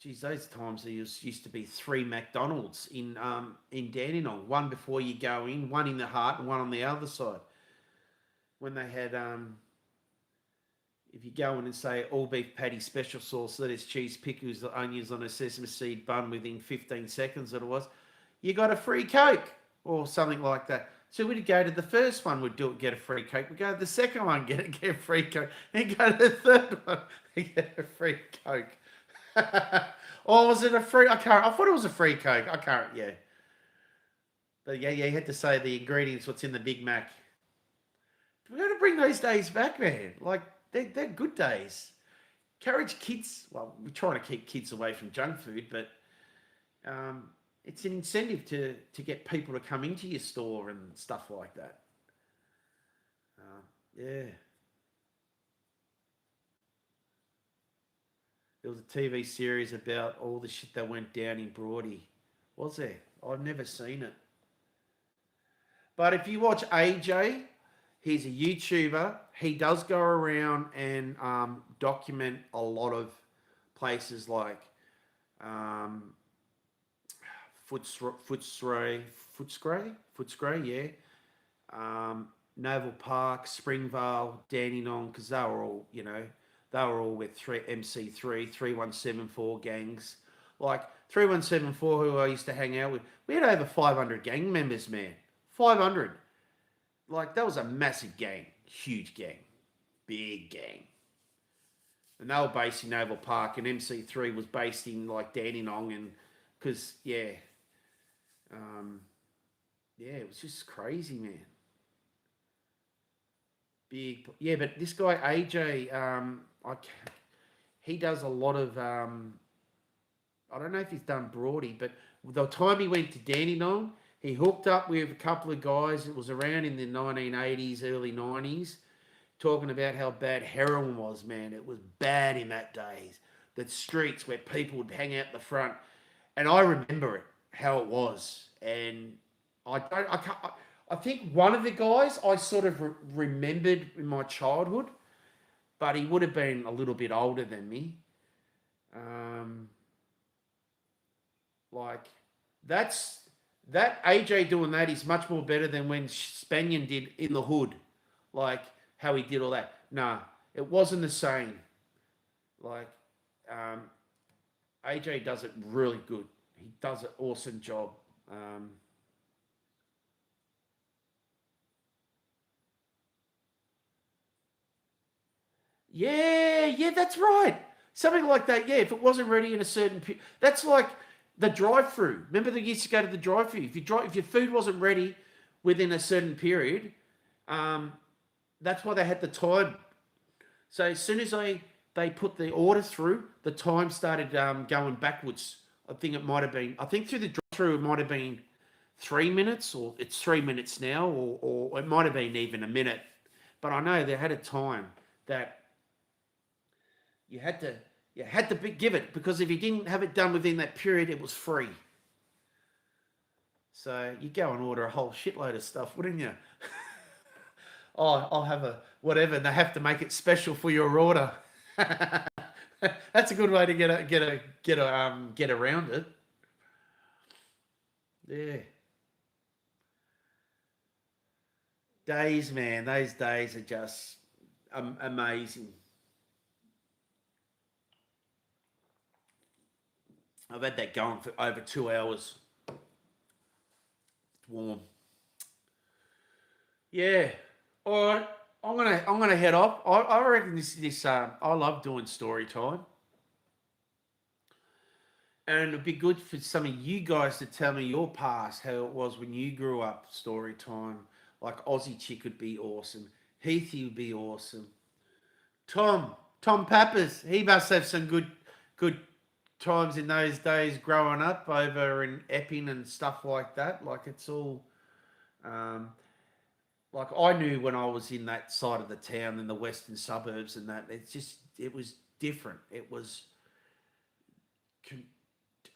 Geez, those times there used to be 3 McDonald's in Dandenong. One before you go in, one in the heart, and one on the other side. When they had if you go in and say all beef patty, special sauce, lettuce, cheese, pickles, onions on a sesame seed bun within 15 seconds that it was, you got a free Coke or something like that. So we'd go to the first one, we'd do it, get a free Coke. We'd go to the second one, get a free Coke. Then go to the third one, get a free Coke. Or was it a free? I thought it was a free Coke. I can't. Yeah. But yeah, you had to say the ingredients, what's in the Big Mac. We're going to bring those days back, man. Like, they're good days. Encourage kids. Well, we're trying to keep kids away from junk food, but it's an incentive to get people to come into your store and stuff like that. Yeah. There was a TV series about all the shit that went down in Broady. Was there? I've never seen it. But if you watch AJ, he's a YouTuber. He does go around and document a lot of places like Footscray, yeah. Naval Park, Springvale, Dandenong, because they were all, they were all with MC3, 3174 gangs. Like 3174, who I used to hang out with, we had over 500 gang members, man. 500. Like, that was a massive gang. Huge gang. Big gang. And they were based in Naval Park, and MC3 was based in, like, Dandenong, and, because, yeah. It was just crazy, man. Big, yeah, but this guy, AJ, he does a lot of, I don't know if he's done Broady, but the time he went to Dandenong, he hooked up with a couple of guys. It was around in the 1980s, early 90s, talking about how bad heroin was, man. It was bad in that days. The streets where people would hang out the front. And I remember it, how it was. And I think one of the guys I sort of remembered in my childhood, but he would have been a little bit older than me. That AJ doing that is much more better than when Spanian did In the Hood, like how he did all that. Nah, it wasn't the same. Like, AJ does it really good. He does an awesome job. Yeah, that's right. Something like that. Yeah, if it wasn't ready in a certain period, that's like the drive-through. Remember they used to go to the drive-through. If your food wasn't ready within a certain period, that's why they had the time. So as soon as they put the order through, the time started going backwards. I think through the drive-through it might have been 3 minutes, or it's 3 minutes now, or it might have been even a minute. But I know they had a time that you had to give it, because if you didn't have it done within that period, it was free. So you go and order a whole shitload of stuff, wouldn't you? Oh, I'll have a whatever, and they have to make it special for your order. That's a good way to get around it. Yeah. Days, man. Those days are just amazing. I've had that going for over 2 hours. It's warm. Yeah. All right. I'm gonna head off. I reckon this I love doing story time. And it'd be good for some of you guys to tell me your past, how it was when you grew up, story time. Like Aussie Chick would be awesome. Heathy would be awesome. Tom Pappas, he must have some good times in those days growing up over in Epping and stuff like that. Like, it's all, like, I knew when I was in that side of the town in the western suburbs and that, it was different. It was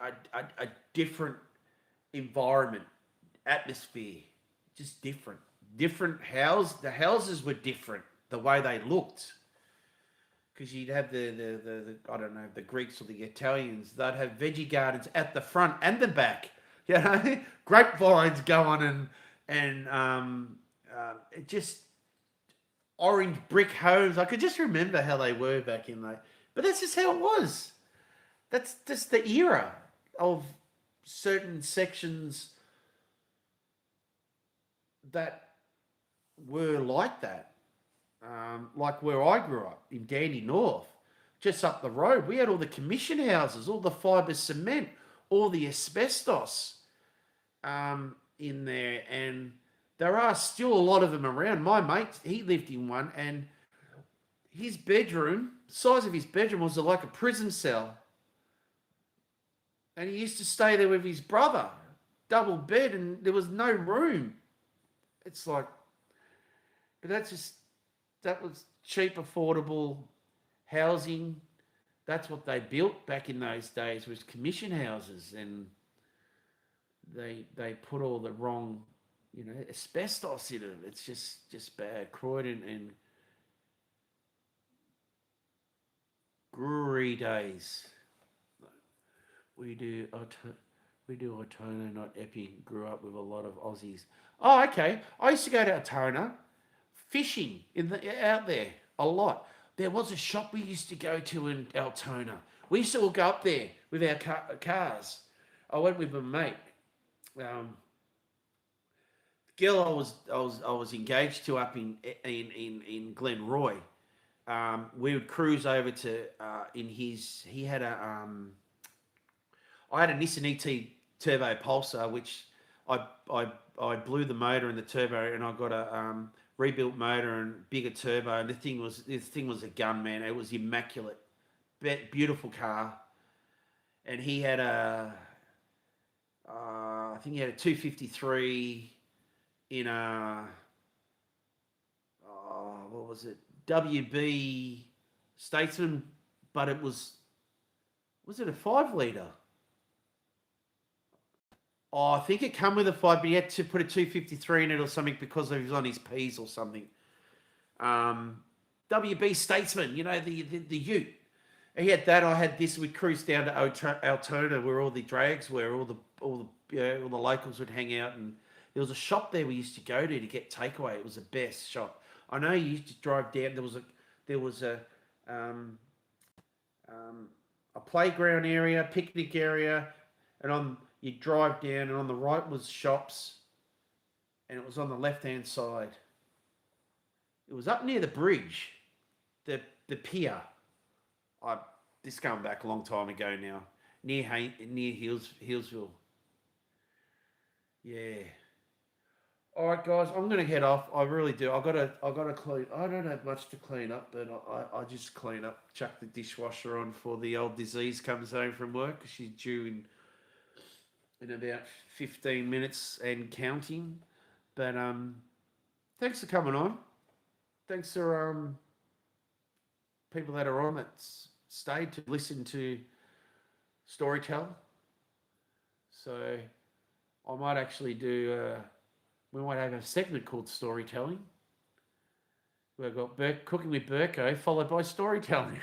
a different environment, atmosphere, just different. The houses were different, the way they looked. Because you'd have the I don't know, the Greeks or the Italians, they'd have veggie gardens at the front and the back. You know, grapevines going and it just, orange brick homes. I could just remember how they were back in the. But that's just how it was. That's just the era of certain sections that were like that. Like where I grew up in Dandy North, just up the road, we had all the commission houses, all the fibre cement, all the asbestos in there, and there are still a lot of them around. My mate, he lived in one, and his bedroom, the size of his bedroom was like a prison cell, and he used to stay there with his brother, double bed, and there was no room. It's like, but that was cheap, affordable housing. That's what they built back in those days, was commission houses, and they put all the wrong, asbestos in them. It's just bad. Croydon and brewery days. We do Altona, not Epping. Grew up with a lot of Aussies. Oh, okay. I used to go to Altona fishing out there a lot. There was a shop we used to go to in Altona. We used to all go up there with our cars. I went with a mate. Girl, I was engaged to up in Glenroy. We would cruise over to he had I had a Nissan ET Turbo Pulsar, which I blew the motor and the turbo, and I got a rebuilt motor and bigger turbo, and this thing was a gun, man. It was immaculate, beautiful car, and he had I think he had a 253 in what was it, WB Statesman, but it was it a 5 litre? Oh, I think it come with a 5, but he had to put a 253 in it or something because he was on his P's or something. WB Statesman, the Ute. He had that. I had this. We cruised down to Altona, where all the drags were, all the locals would hang out, and there was a shop there we used to go to get takeaway. It was the best shop. I know you used to drive down. There was a playground area, picnic area, and you drive down, and on the right was shops, and it was on the left-hand side. It was up near the bridge, the pier. This going back a long time ago now, near Hillsville. Yeah. All right, guys, I'm gonna head off. I really do. I gotta clean. I don't have much to clean up, but I just clean up, chuck the dishwasher on before the old disease comes home from work. She's due in about 15 minutes and counting. But thanks for coming on. Thanks for people that are on that stayed to listen to Storytell. So I might actually we might have a segment called Storytelling. We've got Cooking with Burko, followed by Storytelling.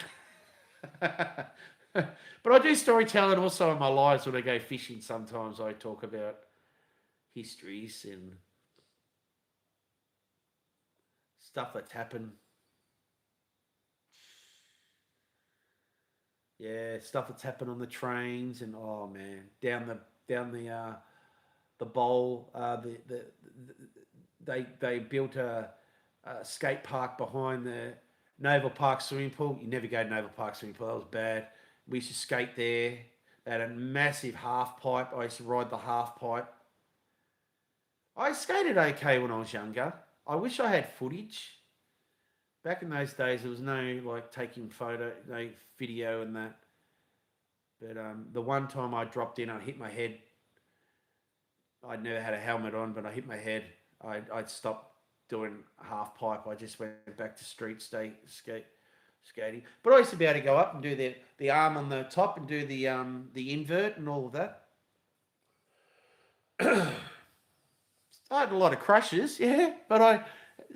But I do storytelling also in my lives when I go fishing. Sometimes I talk about histories and stuff that's happened. Yeah, stuff that's happened on the trains, and oh man, down the bowl. They built a skate park behind the Naval Park swimming pool. You never go to Naval Park swimming pool. That was bad. We used to skate there. They had a massive half pipe. I used to ride the half pipe. I skated okay when I was younger. I wish I had footage. Back in those days, there was no taking no video and that. But the one time I dropped in, I hit my head. I'd never had a helmet on, but I hit my head. I'd stopped doing half pipe. I just went back to street skating. But I used to be able to go up and do the arm on the top and do the invert and all of that. I had a lot of crashes, yeah, but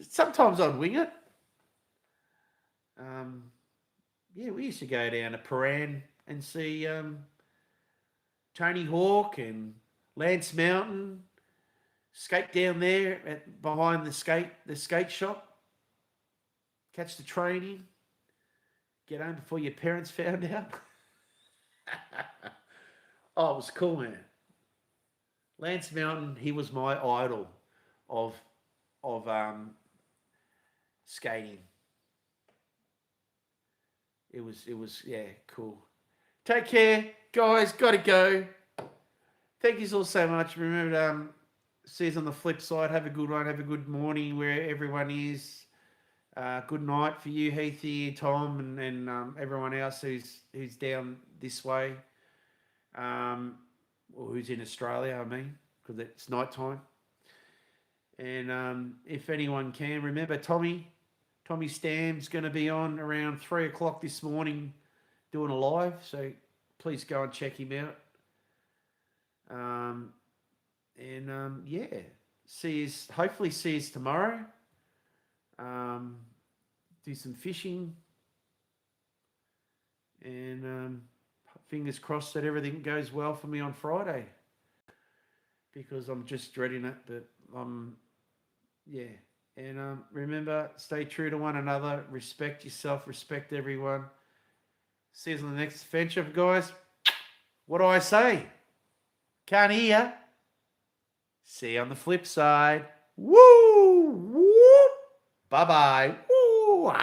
sometimes I'd wing it. Yeah, we used to go down to Paran and see Tony Hawk and Lance Mountain, skate down there behind the skate shop. catch the train in, get home before your parents found out. Oh, it was cool, man. Lance Mountain, he was my idol of skating. It was yeah, cool. Take care, guys. Gotta go. Thank you all so much. Remember to see us on the flip side. Have a good one. Have a good morning where everyone is. Good night for you, Heathy, Tom, and everyone else who's down this way. Or who's in Australia, I mean, because it's night time. And if anyone can, remember Tommy Stam's going to be on around 3 o'clock this morning doing a live. So please go and check him out. Yeah, hopefully see us tomorrow. Do some fishing. And fingers crossed that everything goes well for me on Friday. Because I'm just dreading it, but yeah. And remember, stay true to one another. Respect yourself. Respect everyone. See you on the next adventure, guys. What do I say? Can't hear. See you on the flip side. Woo! Woo! Bye-bye. Woo!